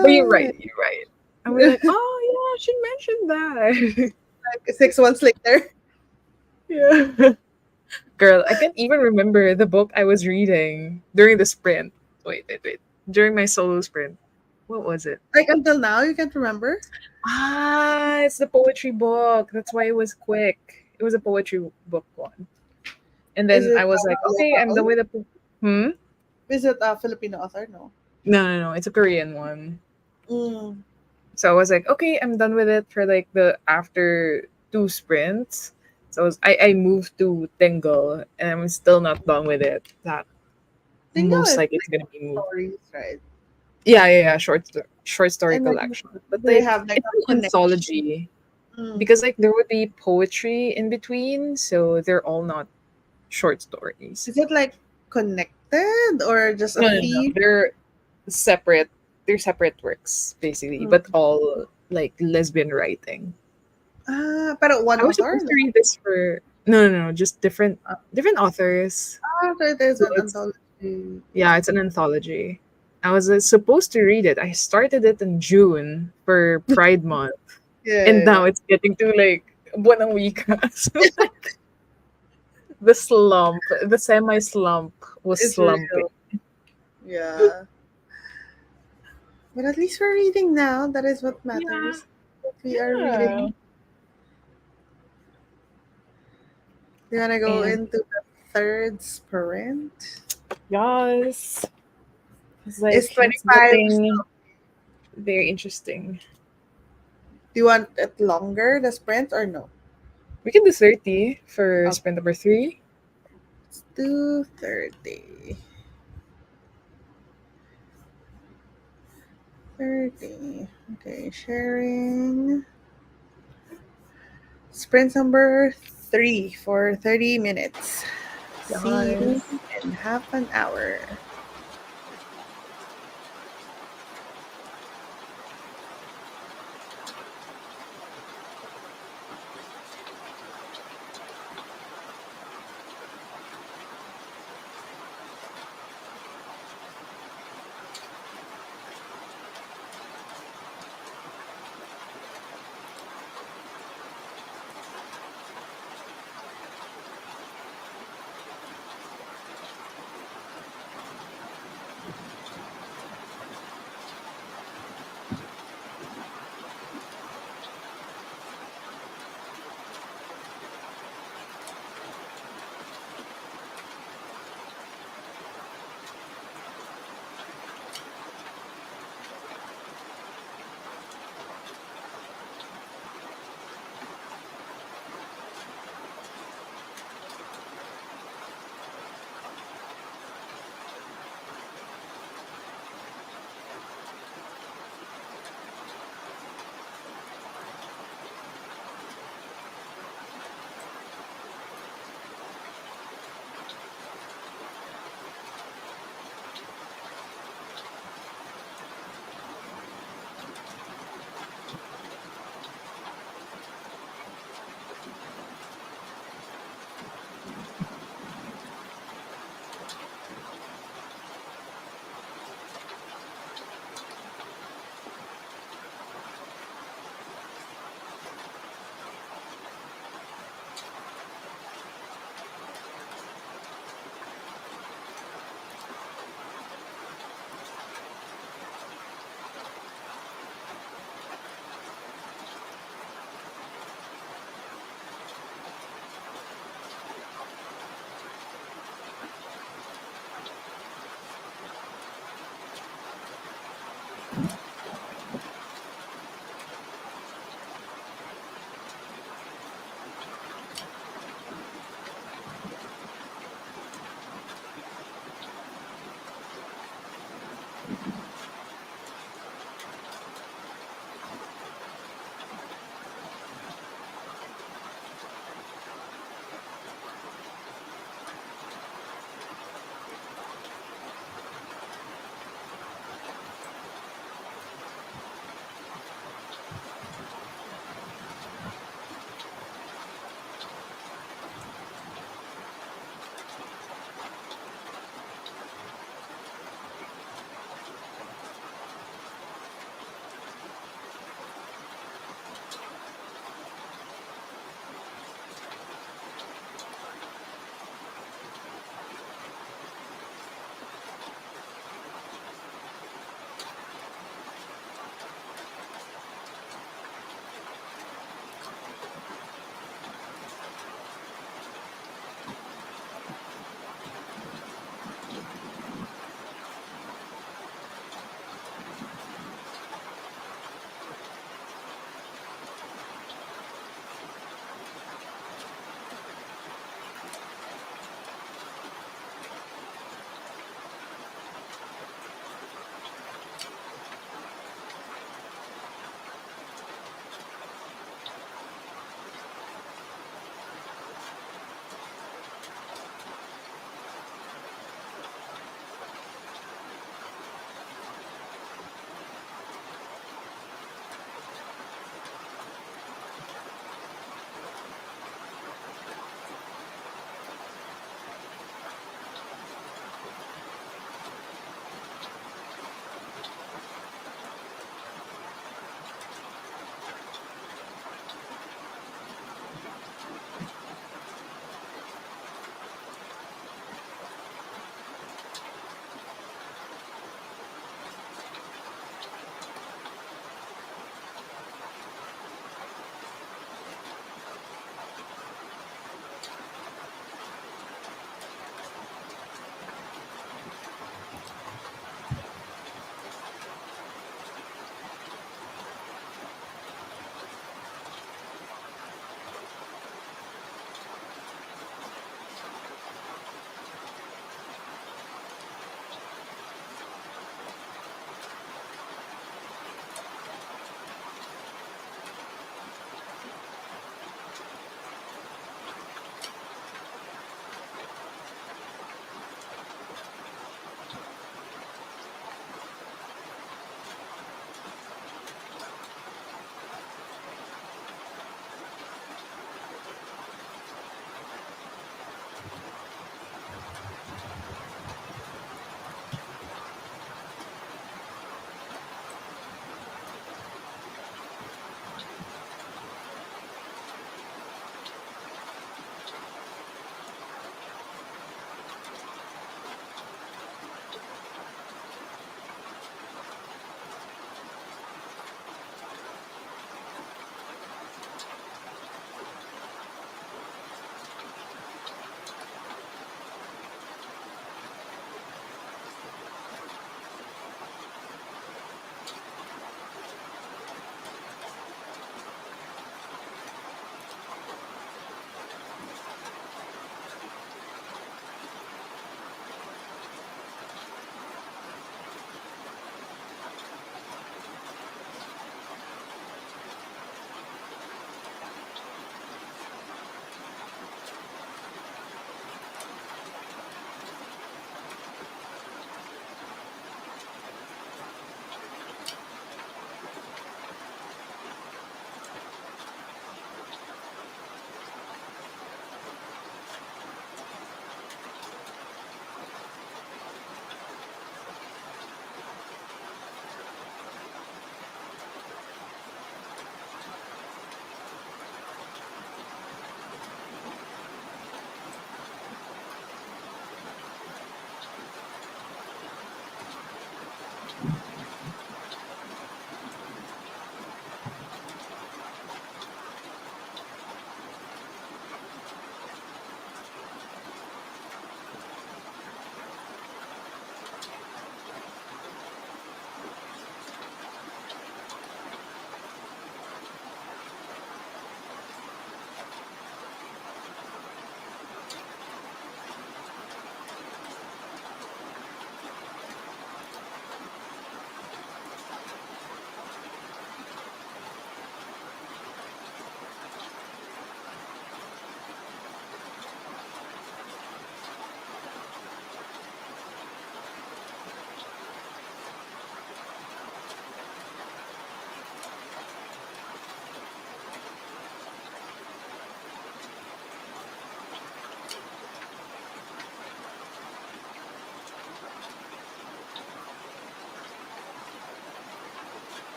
But you're Oh, right. You're right. And we're like, oh yeah, she mentioned that. like 6 months later. Yeah. Girl, I can't even remember the book I was reading during the sprint. Wait. During my solo sprint. What was it? Like until now, you can't remember? Ah, it's the poetry book. That's why it was quick. It was a poetry book one. And Is then it I was like, okay, I'm done local? with the. Hmm? Is it a Filipino author? No. No. It's a Korean one. Mm. So I was like, okay, I'm done with it for like the after two sprints. So I moved to Tingle and I'm still not done with it. That Tingle most is likely it's like gonna be moved. stories, right? Yeah. Short story And then collection. But they like have like it's a an connection. anthology. Mm. because like there would be poetry in between, so they're all not short stories. Is it like connected or just a No, no, no. theme? Separate. They're separate works basically, Mm. but all like lesbian writing. Ah, pero one I was author? supposed to No. read this for no, just different authors. So it is So an it's anthology. yeah, it's an anthology. I was supposed to read it. I started it in June for Pride Month, Yeah, and yeah, now yeah. it's getting to like Buenang Wika. So like the semi slump was It's slumping. real. Yeah. But at least we're reading now. That is what Yeah, matters. We are yeah. reading. Do you want to go And into the third sprint? yes, Is it's 25 getting still? very interesting. Do you want it longer, the sprint, or no? We can do 30 for Okay, sprint number 3. let's do 30. 30. Okay, sharing. Sprint number 3 for 30 minutes. See you Yes. in half an hour.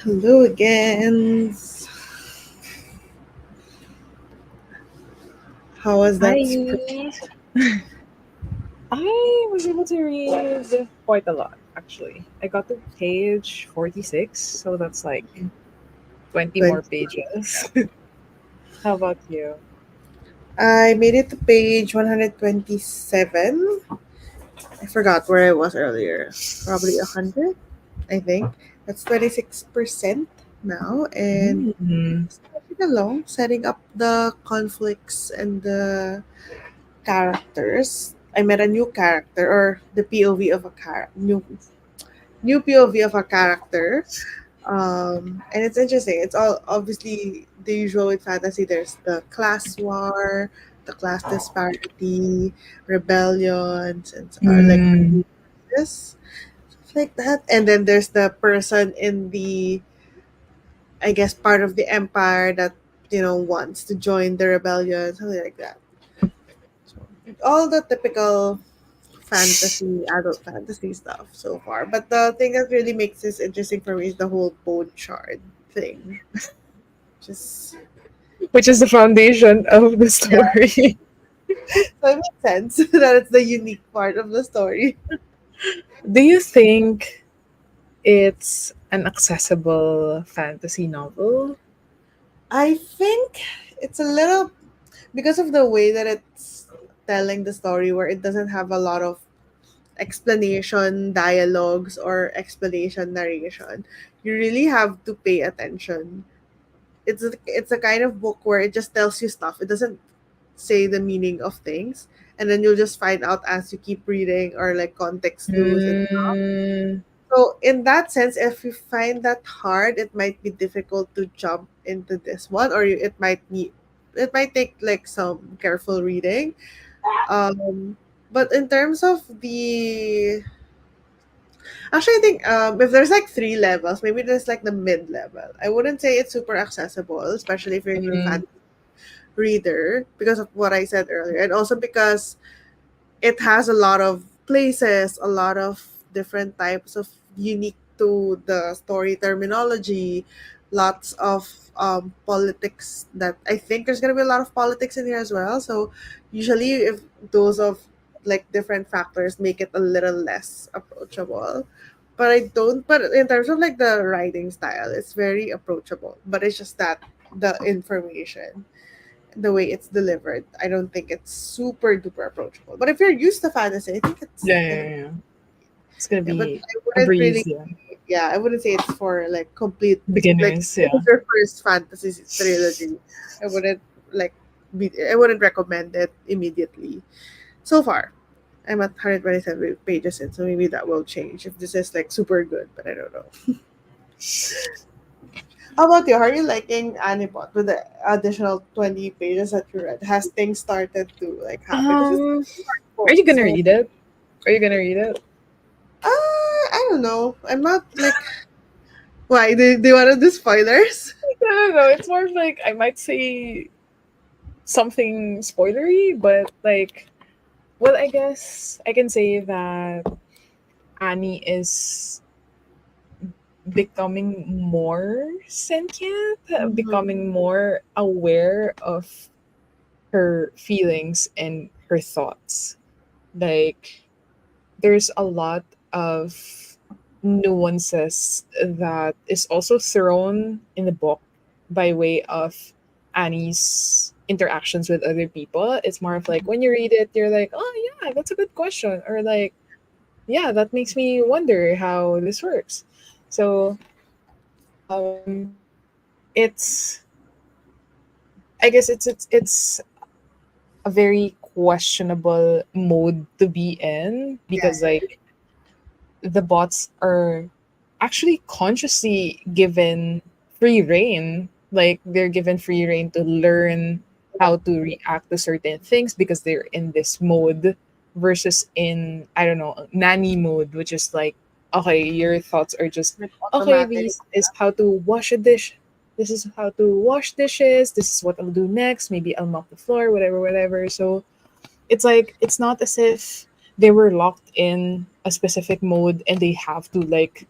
Hello again. How was that sprint? I I was able to read quite a lot actually. I got to page 46, so that's like 20 more 20. pages. How about you? I made it to page 127. I forgot where I was earlier. Probably 100, I think. That's 26% now. And Mm. it's moving along, setting up the conflicts and the characters. I met a new character, or the POV of a new POV of a character. And it's interesting. It's all obviously the usual with fantasy. There's the class war, the class disparity, rebellions, and like Mm. this, stuff like that. And then there's the person in the, I guess, part of the empire that wants to join the rebellion, something like that. So all the typical fantasy, adult fantasy stuff so far. But the thing that really makes this interesting for me is the whole bone shard thing. Just Which is the foundation of the story. so it makes sense that it's the unique part of the story. Do you think it's an accessible fantasy novel? I think it's a little because of the way that it's telling the story, where it doesn't have a lot of explanation dialogues or explanation narration. You really have to pay attention. It's a kind of book where it just tells you stuff. It doesn't say the meaning of things, and then you'll just find out as you keep reading, or like context clues and stuff. Mm, So in that sense, if you find that hard, it might be difficult to jump into this one, or it might take like some careful reading. um but in terms of the, actually, I think if there's like three levels, maybe there's like the mid level. I wouldn't say it's super accessible, especially if you're a new mm, fan reader, because of what I said earlier, and also because it has a lot of places, a lot of different types of unique to the story terminology, lots of politics, that I think there's gonna be a lot of politics in here as well. So usually, if those of like different factors make it a little less approachable. But I don't. But in terms of like the writing style, it's very approachable. But it's just that the information, the way it's delivered, I don't think it's super duper approachable. But if you're used to fantasy, I think it's yeah, gonna yeah, be, yeah. It's gonna yeah. But be I a wouldn't breeze, really, yeah. yeah, I wouldn't say it's for like complete, like Beginners, this yeah. is your first fantasy trilogy. I wouldn't like I wouldn't recommend it immediately. So far, I'm at 127 pages in, so maybe that will change if this is like super good. But I don't know. How about you? How are you liking Anipot with the additional 20 pages that you read? Has things started to like happen? This is Um, are book, you gonna so read it? Are you gonna read it? I don't know. I'm not like, why do you want to do spoilers? I don't know. It's more of like I might say something spoilery, but like, well, I guess I can say that Annie is becoming more sentient, Mm-hmm. becoming more aware of her feelings and her thoughts. Like, there's a lot of nuances that is also thrown in the book by way of Annie's interactions with other people. It's more of like when you read it, you're like, oh, yeah, that's a good question. Or like, yeah, that makes me wonder how this works. So, um, it's, I guess it's a very questionable mode to be in Yeah, because like the bots are actually consciously given free reign. Like they're given free reign to learn how to react to certain things because they're in this mode versus in, I don't know, nanny mode, which is like, okay, your thoughts are just, like okay, automatic. this is how to wash a dish. this is how to wash dishes, this is what I'll do next, maybe I'll mop the floor, whatever, whatever. So it's like it's not as if they were locked in a specific mode and they have to like,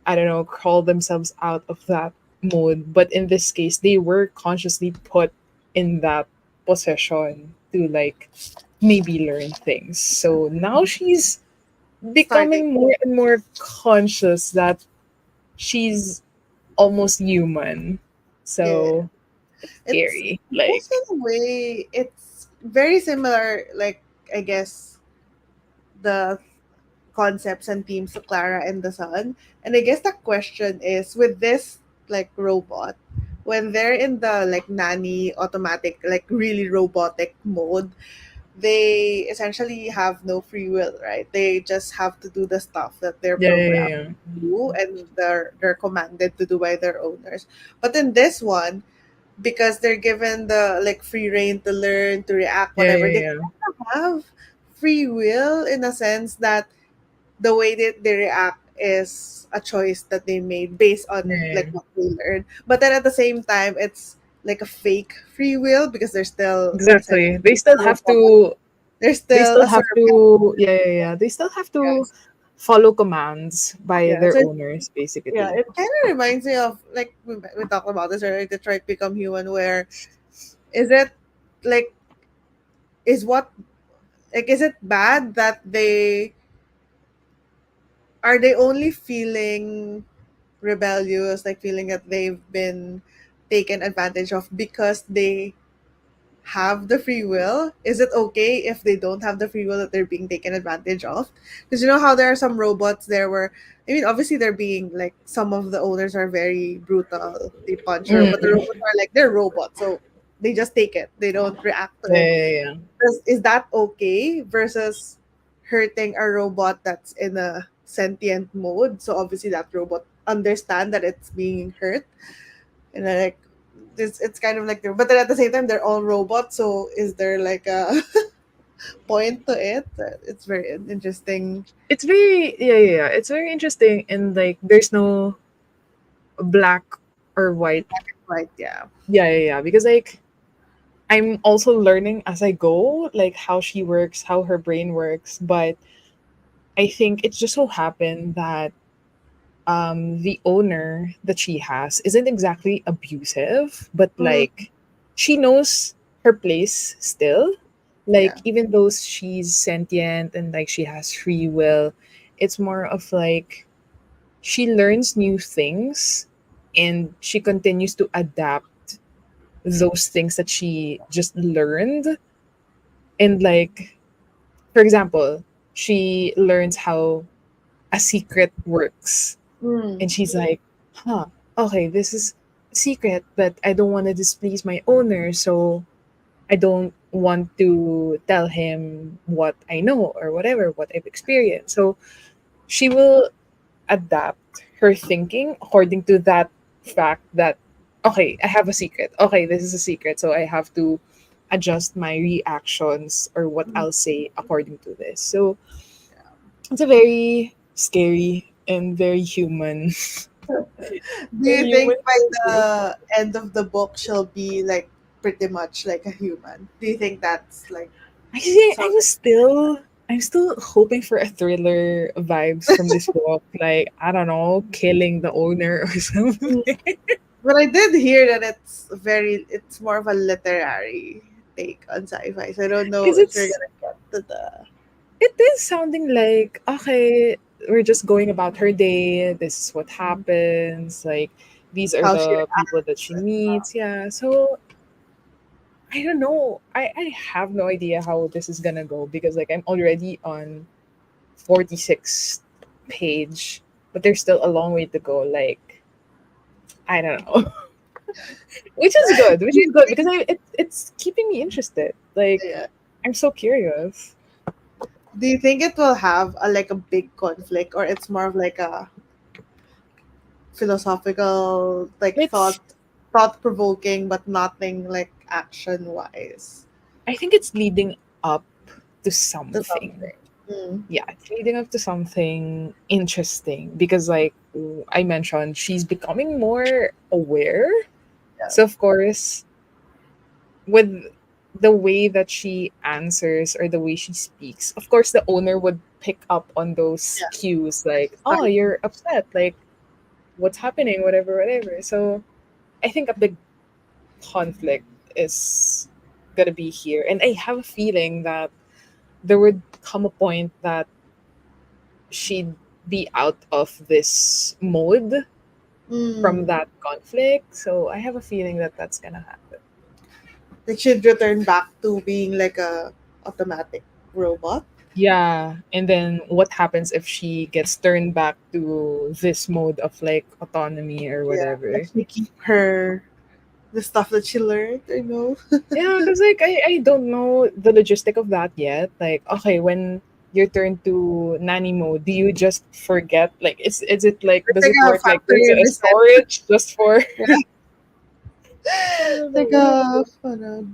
I don't know, crawl themselves out of that mode. But in this case, they were consciously put in that position to like maybe learn things. So now she's Starting. becoming more and more conscious that she's almost human. Yeah. So it's It's scary. also Like, in a way it's very similar, like I guess the concepts and themes to Clara and the Sun. And I guess the question is with this like robot, when they're in the like nanny automatic, like really robotic mode, they essentially have no free will, right? They just have to do the stuff that they're yeah, yeah, programmed yeah. to do and they're commanded to do by their owners. But in this one, because they're given the like free reign to learn, to react, Yeah, whatever, yeah, they yeah. kind of have free will in a sense that the way that they react is a choice that they made based Yeah, on yeah. like what they learned. But then at the same time, it's like a fake free will because they're still Exactly. essentially a robot. They're They still still a have servant. to yeah, yeah, yeah. They still have to Yes. follow commands by Yeah. their So owners yeah, basically. it kind of reminds me of like we talked about this earlier, Detroit Become Human, where is it like is what like is it bad that they are they only feeling rebellious, like feeling that they've been taken advantage of because they have the free will? Is it okay if they don't have the free will that they're being taken advantage of? Because you know how there are some robots there where, I mean, obviously they're being like, some of the owners are very brutal. They punch her, but the Mm. robots are like, they're robots. So they just take it, they don't react to Yeah, it. yeah, yeah. Is that okay versus hurting a robot that's in a sentient mode? So obviously that robot understand that it's being hurt, and then like it's kind of like but then at the same time they're all robots. So is there like a point to it? It's very interesting. It's very yeah, yeah, yeah. It's very interesting and like there's no black or white. Right? Yeah. Yeah, yeah, yeah. Because like I'm also learning as I go, like how she works, how her brain works. But I think it just so happened that the owner that she has isn't exactly abusive, but Mm, like she knows her place still. Like yeah. even though she's sentient and like she has free will, it's more of like she learns new things and she continues to adapt those things that she just learned. And like for example, she learns how a secret works Mm, and she's like, huh, okay, this is a secret, but I don't want to displease my owner, so I don't want to tell him what I know or whatever, what I've experienced. So she will adapt her thinking according to that fact that, okay, I have a secret. Okay, this is a secret, so I have to adjust my reactions or what mm, I'll say according to this. So yeah. it's a very scary and very human, Do very you human think by character. the end of the book she'll be like pretty much like a human? Do you think that's like I think something? I'm still hoping for a thriller vibes from this book. Like, I don't know, killing the owner or something. Mm. But I did hear that it's more of a literary take on sci-fi. So I don't know Because if you're gonna get to the it is sounding like, okay, we're just going about her day. This is what happens. Like, these are how she the people that reacts. she meets. Yeah. So I don't know. I have no idea how this is gonna go because like I'm already on 46th page, but there's still a long way to go. Like, I don't know. Which Do you is good because think, it's keeping me interested. Like, yeah. I'm so curious. Do you think it will have a like a big conflict, or it's more of like a philosophical, like It's thought provoking, but nothing like action wise I think it's leading up to to something. something? Mm. Yeah, it's leading up to something interesting because, like I mentioned, she's becoming more aware. Yeah. So, of course, with the way that she answers or the way she speaks, of course, the owner would pick up on those Yeah. cues like, oh, Start. you're upset. Like, what's happening? Whatever, whatever. So, I think a big conflict is gonna be here. And I have a feeling that there would come a point that she'd be out of this mode from Mm. that conflict. So I have a feeling that that's gonna happen. Like she'd return back to being like a automatic robot. Yeah, and then what happens if she gets turned back to this mode of like autonomy or Yeah. Like whatever? she keep her the stuff that she learned, you know. Yeah, because like I don't know the logistic of that yet. Like, okay, when you're turned to nanny mode, do you just forget? Like, is it like It's does like it a work like there's factory a reset. storage just for Yeah. I don't Like know.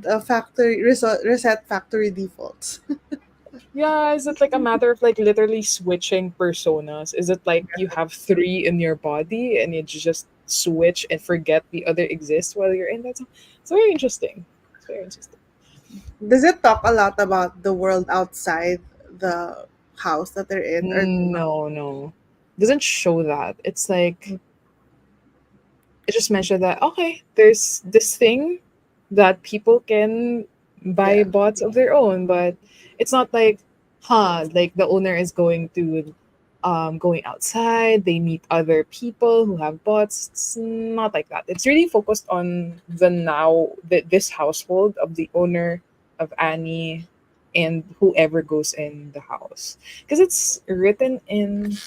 a factory reset factory defaults. Yeah, is it like a matter of like literally switching personas? Is it like you have three in your body and you just switch and forget the other exists while you're in that? It's very interesting. It's very interesting. Does it talk a lot about the world outside the house that they're in, or no? No, no. Doesn't show that. It's like it just mentioned that okay, there's this thing that people can buy Yeah. bots of their own, but it's not like, like the owner is going outside, they meet other people who have bots. It's not like that. It's really focused on the now this household of the owner of Annie and whoever goes in the house. Because it's written in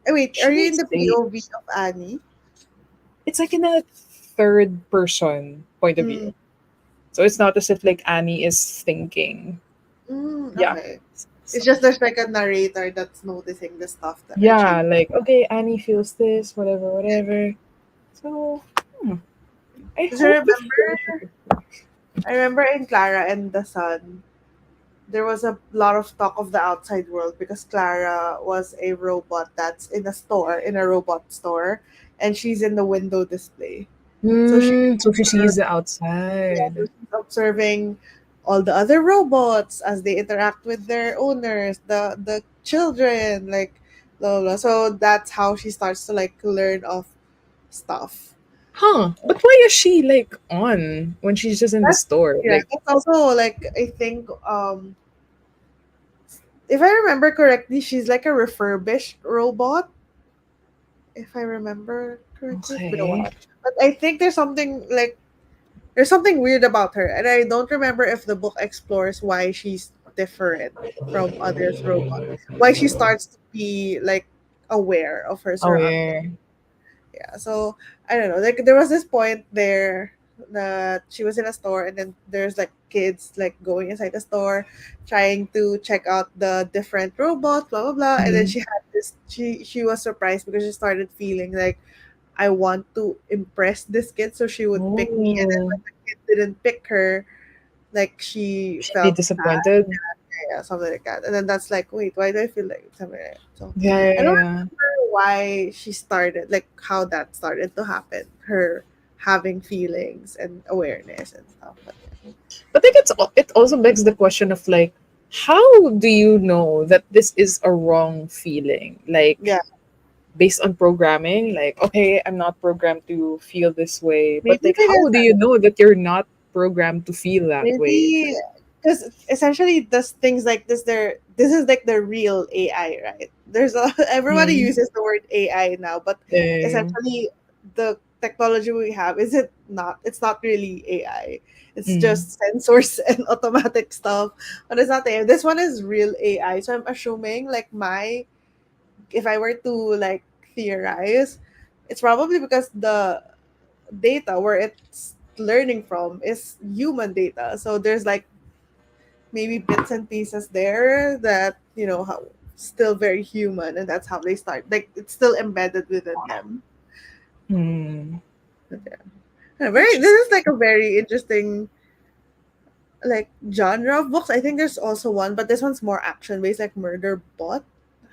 Wait, are should you I in the say POV of Annie? it's like in a third person point of Mm, view. So it's not as if like Annie is thinking. Yeah. okay. It's So, just there's like a narrator that's noticing the stuff that are yeah, changing. like okay, Annie feels this, whatever, whatever. So hmm, I Because hope the friendship. I remember in Clara and the Sun, there was a lot of talk of the outside world because Clara was a robot that's in a store, in a robot store, and she's in the window display. So she So she sees the outside. so she's observing all the other robots as they interact with their owners, the children, like blah, blah, blah. So that's how she starts to like learn of stuff. Huh. But why is she like on when she's just in the That's store? yeah, Like, that's also like I think if I remember correctly, she's like a refurbished robot. If I remember correctly, it's been a okay. while. But I think there's something weird about her, and I don't remember if the book explores why she's different from others robots. Why she starts to be like aware of her surroundings. Aware. Yeah, so I don't know. Like there was this point there that she was in a store, and then there's like kids like going inside the store, trying to check out the different robots, blah blah blah. And then Mm. she had this. She was surprised because she started feeling like I want to impress this kid, so she would pick me. And then Oh, when the kid didn't pick her, like she she'd be felt sad, disappointed. yeah, something like that. And then that's like, wait, why do I feel like something like that? So Yeah, I yeah, don't yeah. remember why she started, like how that started to happen. Her having feelings and awareness and stuff. But But I think it also begs the question of like, how do you know that this is a wrong feeling? yeah, Like based on programming, like okay, I'm not programmed to feel this way, but maybe like because how do you know that you're not programmed to feel that way? It's maybe like, because essentially this things like this, this is like the real AI, right? There's a everybody hmm, uses the word AI now, but yeah, essentially the technology we have is it not? It's not really AI. It's mm, just sensors and automatic stuff, but it's not AI. This one is real AI, so I'm assuming like my if I were to like theorize, it's probably because the data where it's learning from is human data. So there's like maybe bits and pieces there that how still very human, and that's how they start. Like it's still embedded within them. hmm, But yeah. Yeah, very. This interesting. is like a very interesting like genre of books. I think there's also one, but this one's more action based, like Murder Bot.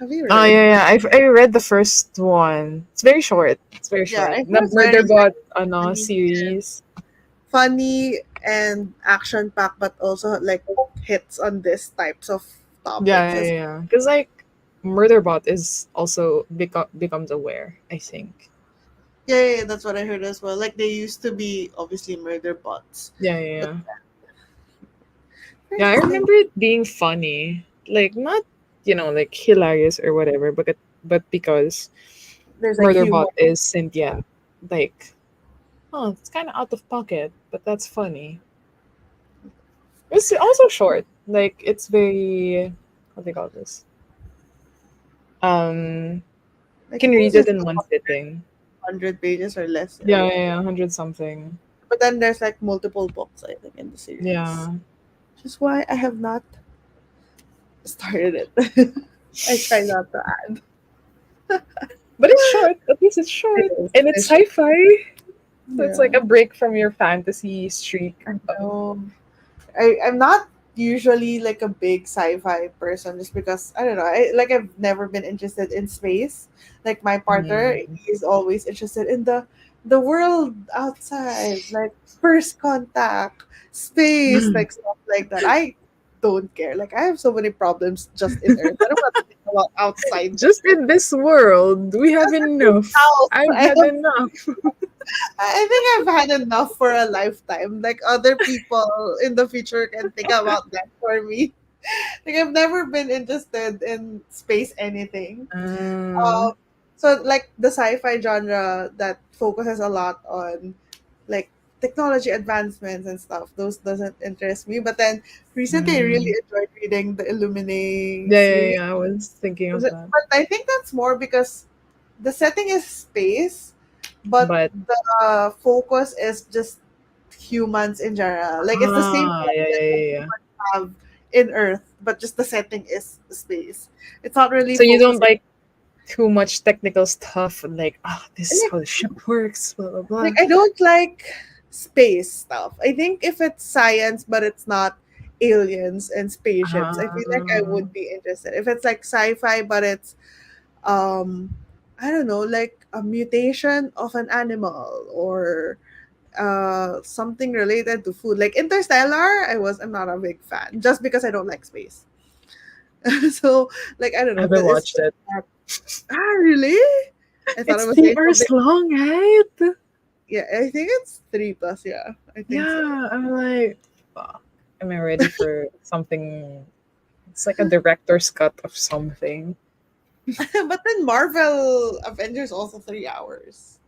Have you Oh read? yeah, yeah. I read the first one. It's very short. It's very Yeah, I short. think The it's very Murderbot funny, series. funny and action packed, but also like hits on this types of Yeah, topics yeah, as yeah. Because like Murderbot is also becomes aware. I think. yeah, yeah, yeah, that's what I heard as well. Like they used to be obviously murder bots, Yeah, yeah, but yeah. very Yeah, I interesting. remember it being funny. Like not like hilarious or whatever, but because There's like humor. Murderbot is sentient. Like, oh, it's kind of out of pocket, but that's funny. It's also short. Like it's very what do you call this? Um, Like I can think read it's it just in one sitting. 100 pages or less. Yeah, yeah, yeah, 100 something. But then there's like multiple books I think in the series, Yeah. which is why I have not started it. I try not to add. But it's short. At least it's short. It is. And it's sci fi. So it's like Yeah, a break from your fantasy streak. I know. I'm not usually like a big sci-fi person just because I don't know. I've never been interested in space. Like my partner, Mm. he's always interested in the world outside, like first contact, space, like stuff like that. I don't care. Like I have so many problems just in Earth. I don't want to think about outside. Just in this world, we have Just in this enough. house. I've had enough. I think I've had enough for a lifetime. Like other people in the future can think about that for me. Like I've never been interested in space anything. Uh, Um, so like the sci-fi genre that focuses a lot on like technology advancements and stuff, those doesn't interest me. But then recently I really mm. enjoyed reading the Illuminae Yeah, yeah, series. yeah. I was thinking of that. But I think that's more because the setting is space, but But the focus is just humans in general. Like it's the same yeah, concept yeah, that yeah, yeah. humans have in Earth, but just the setting is space. It's not really So you don't focusing. like too much technical stuff, like this is Like, how the ship works, blah blah like blah. I don't like space stuff. I think if it's science, but it's not aliens and spaceships, I feel like I Uh, would be interested. If it's like sci-fi, but it's um I don't know, like a mutation of an animal or something related to food. Like Interstellar, I'm not a big fan just because I don't like space. So like I don't I know, haven't it's watched just it. that really? I thought It's it was three saying something. hours long, right? Yeah, I think it's 3 plus, yeah. I think so. Yeah, I'm like, fuck. Am I ready for something? It's like a director's cut of something, But then Marvel Avengers also 3 hours.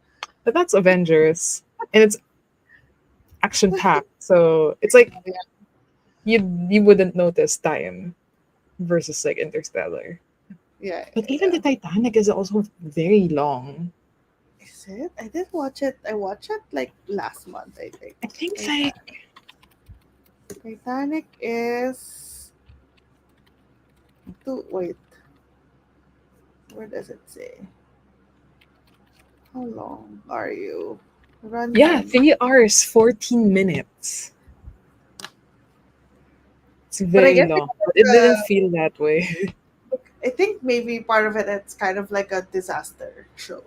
but that's Avengers, and it's action packed. So it's like Yeah, you wouldn't notice time versus like Interstellar. yeah, But even yeah. the Titanic is also very long. Is it? I did watch it. I watched it like last month, I think. I think like Titanic. Titanic is wait, where does it say? How long are you? yeah, Runtime. 3 hours 14 minutes. It's But I very guess long, because but it didn't feel that way. I think maybe part of it it's kind of like a disaster show.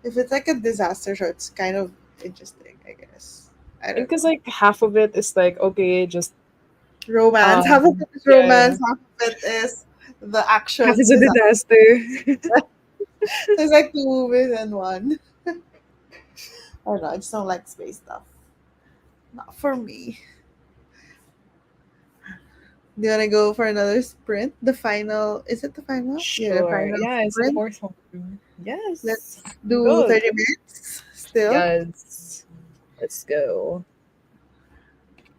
If it's like a disaster show, it's kind of interesting, I guess. I don't Because know. like half of it is like okay, just Romance. Half of um it is yeah, yeah. romance, half of it is the Half action is a disaster. disaster. So it's like two movies in one. I don't know, I just don't like space stuff. Not for me. Do you wanna go for another sprint? The final is it the final? Yeah, the Sure. final Yeah, it's the sprint. fourth one. Yes. Let's do Good. 30 minutes still. Yes. Let's go.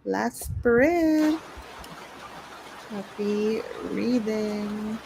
Last sprint. Happy reading.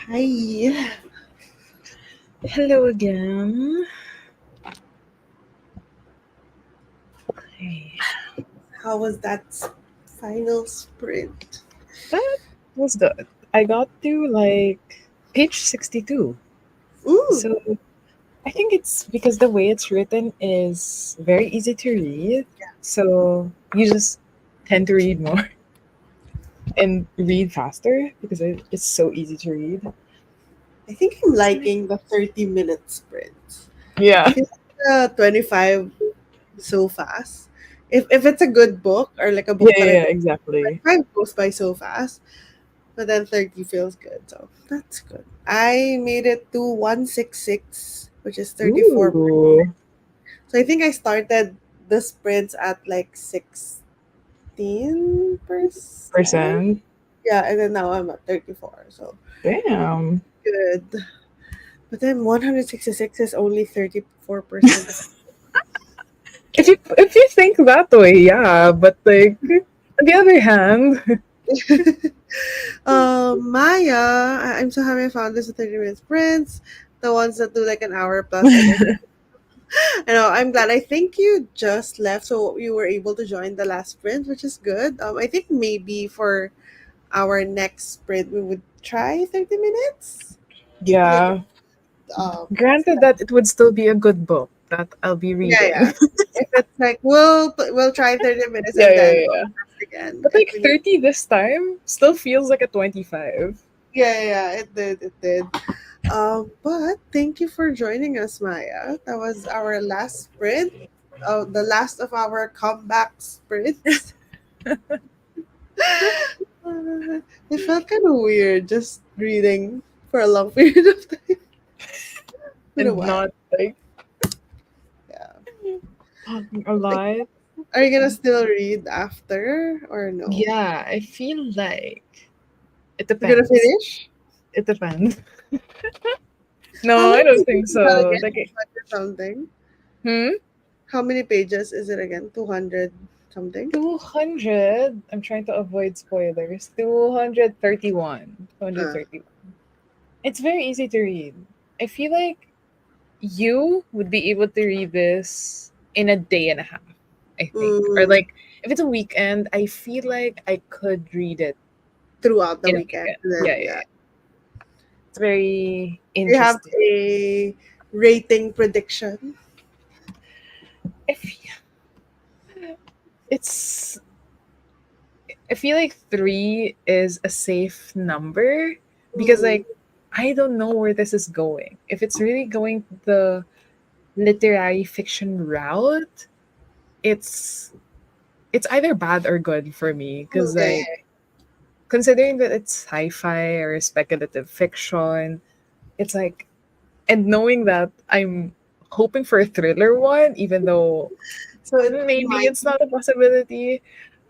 Hi. Hello again. Hey, How was that final sprint? that was good. I got to like page 62. Ooh. So I think it's because the way it's written is very easy to read. So you just tend to read more and read faster because it's so easy to read. I think I'm liking the 30-minute sprints. I Yeah. feel like 25 so fast. If it's a good book or like a Yeah, book that yeah, I yeah, don't, exactly. 25 goes by so fast. But then 30 feels good. So that's good. I made it to 166, which is 34. Ooh, So I think I started the sprints at like 16%. percent. Yeah, and then now I'm at 34. So Damn. good. But then 166 is only 34% of If you think that way, yeah. But like on the other hand, Maya, I'm so happy I found this with 30-minute sprints. The ones that do like an hour plus, I guess. I know, I'm glad. I think you just left, so you were able to join the last sprint, which is good. I think maybe for our next sprint, we would try 30 minutes. Like, yeah. Granted that it would still be a good book that I'll be yeah, reading. yeah. If it's like we'll try 30 minutes Yeah, and yeah, then yeah, we'll yeah. test again But if like we need. 30 this time still feels like a 25. Yeah, yeah, yeah, it did. But thank you for joining us, Maya. That was our last sprint. The last of our comeback sprints. It felt kind of weird just reading for a long period of time. Been a And while. not like Yeah. talking a lot. Are you gonna still read after or no? Yeah, I feel like it You're gonna depends. finish? It depends. How No, I many don't pages think is that so. again? Like, 200 something. hmm? How many pages is it again? 200 something? 200. I'm trying to avoid spoilers. 231. Ah. 231. It's very easy to read. I feel like you would be able to read this in a day and a half, I think. Or Mm, like if it's a weekend, I feel like I could read it throughout the in a weekend. weekend. And Yeah, then, yeah, yeah. yeah. It's very We have interesting. a rating prediction. If it's I feel like 3 is a safe number because Mm, like I don't know where this is going. If it's really going the literary fiction route, it's it's either bad or good for me because okay. like considering that it's sci-fi or speculative fiction, it's like and knowing that I'm hoping for a thriller one, even though So it maybe it's not a possibility.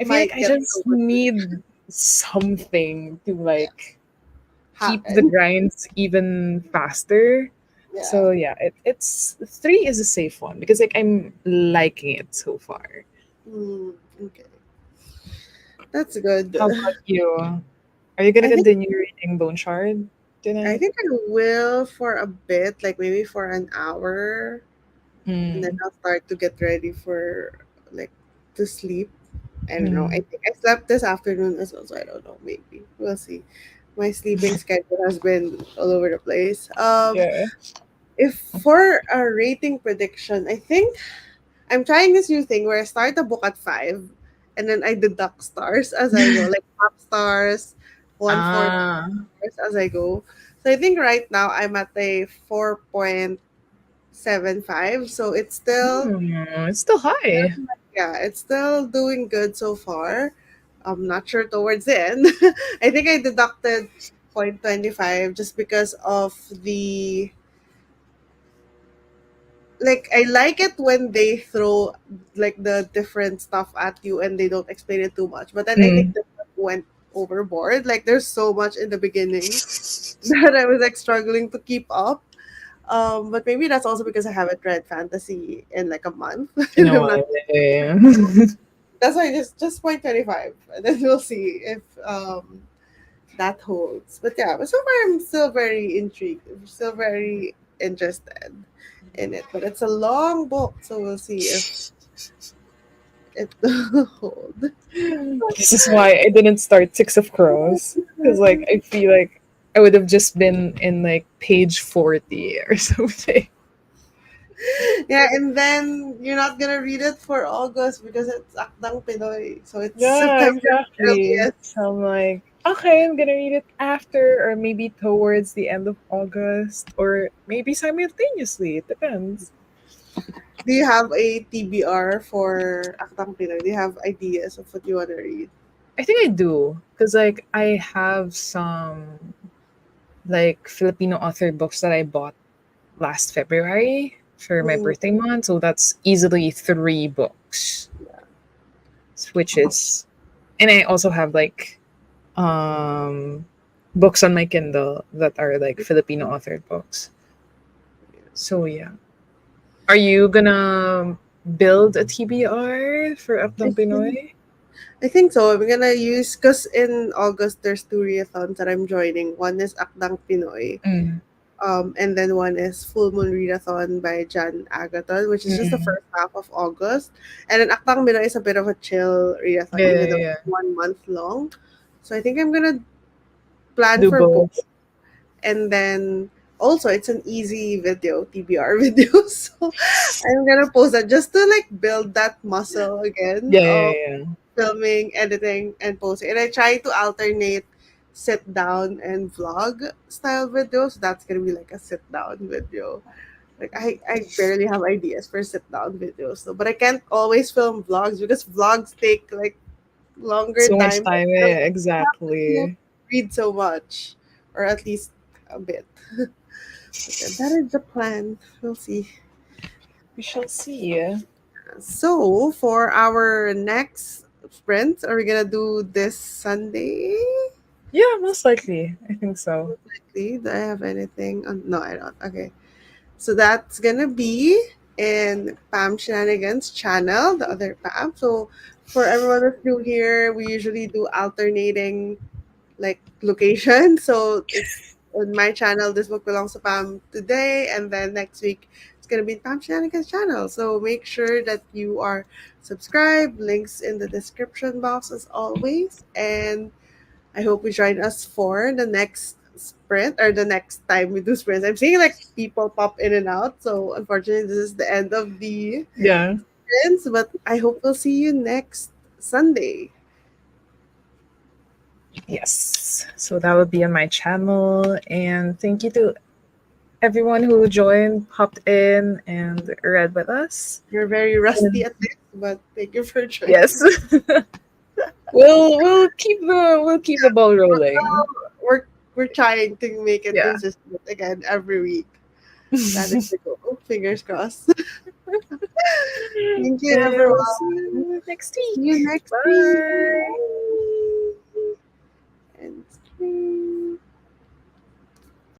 I feel like might I get just over to need something to like keep the happen. grinds even faster. Yeah. So yeah, it's 3 is a safe one because like I'm liking it so far. Mm, okay. That's good. How about you? Are you gonna I think continue reading Bone Shard I tonight? think I will for a bit, like maybe for an hour, and then Mm, I'll start to get ready for like to sleep. I don't know. I mm, think I slept this afternoon as well, so I don't know. Maybe we'll see. My sleeping schedule has been all over the place. yeah. If for a rating prediction, I think I'm trying this new thing where I start the book at 5, and then I deduct stars as I go, like half stars, 1/4 Ah, stars as I go. So I think right now I'm at a 4.75. So it's still, it's still high. yeah, it's still doing good so far. I'm not sure towards the end. I think I deducted 0.25 just because of the, like, I like it when they throw like the different stuff at you and they don't explain it too much. But then I think Mm. this one went overboard. Like there's so much in the beginning that I was like struggling to keep up. But maybe that's also because I haven't read fantasy in like a month. In a I'm not. way. That's why just 0.25, and then we'll see if that holds. But yeah, but so far I'm still very intrigued. I'm still very interested in it. But it's a long book, so we'll see if it will hold. This is why I didn't start Six of Crows. Because like I feel like I would have just been in like page 40 or something. Yeah, and then you're not gonna read it for August because it's Akdang Pinoy. So it's Yeah, September exactly. earliest. So I'm like, okay, I'm gonna read it after or maybe towards the end of August or maybe simultaneously. It depends. Do you have a TBR for Akdang Pinoy? Do you have ideas of what you wanna read? I think I do. Because like I have some like Filipino author books that I bought last February for my Mm, birthday month. So that's easily 3 books, which is, and I also have like books on my Kindle that are like Filipino authored books. So yeah. Are you gonna build a TBR for I Updam think Pinoy? I think so. I'm gonna use because in August there's two readathons that I'm joining. One is Akdang Pinoy, Mm, and then one is Full Moon Readathon by Jan Agaton, which is just the mm. first half of August. And then Akdang Pinoy is a bit of a chill readathon, Yeah, even yeah, though yeah. it's 1 month long. So I think I'm gonna plan Do for both, both. and then also it's an easy video TBR video. So I'm gonna post that just to like build that muscle again Yeah, yeah, of yeah. filming, editing, and posting. And I try to alternate sit down and vlog style videos. That's gonna be like a sit down video. Like I barely have ideas for sit down videos, so but I can't always film vlogs because vlogs take like longer So much time. time. Yeah, I yeah, have to exactly. read so much, or at least a bit. But yeah, that is the plan. We'll see. We shall see. So for our next sprint, are we gonna do this Sunday? Yeah, most likely. I think so. Likely. Do I have anything? No, I don't. Okay. So that's gonna be in Pam Shenanigans channel, the other Pam. So for everyone that's new here, we usually do alternating like location. So it's on my channel. This book belongs to Pam today, and then next week it's gonna be Pam Shenanigans channel. So make sure that you are subscribed. Links in the description box as always, and I hope you join us for the next sprint or the next time we do sprints. I'm seeing like people pop in and out, so unfortunately this is the end of the Yeah. sprints. But I hope we'll see you next Sunday. Yes. So that would be on my channel. And thank you to everyone who joined, popped in, and read with us. You're very rusty And at this, but thank you for joining. yes. we'll keep the ball rolling. We're we're trying to make it Yeah. consistent again every week. That is the goal. Fingers crossed. Thank you, And we'll see everyone. you next See you week. next week. Bye. Bye. And screen.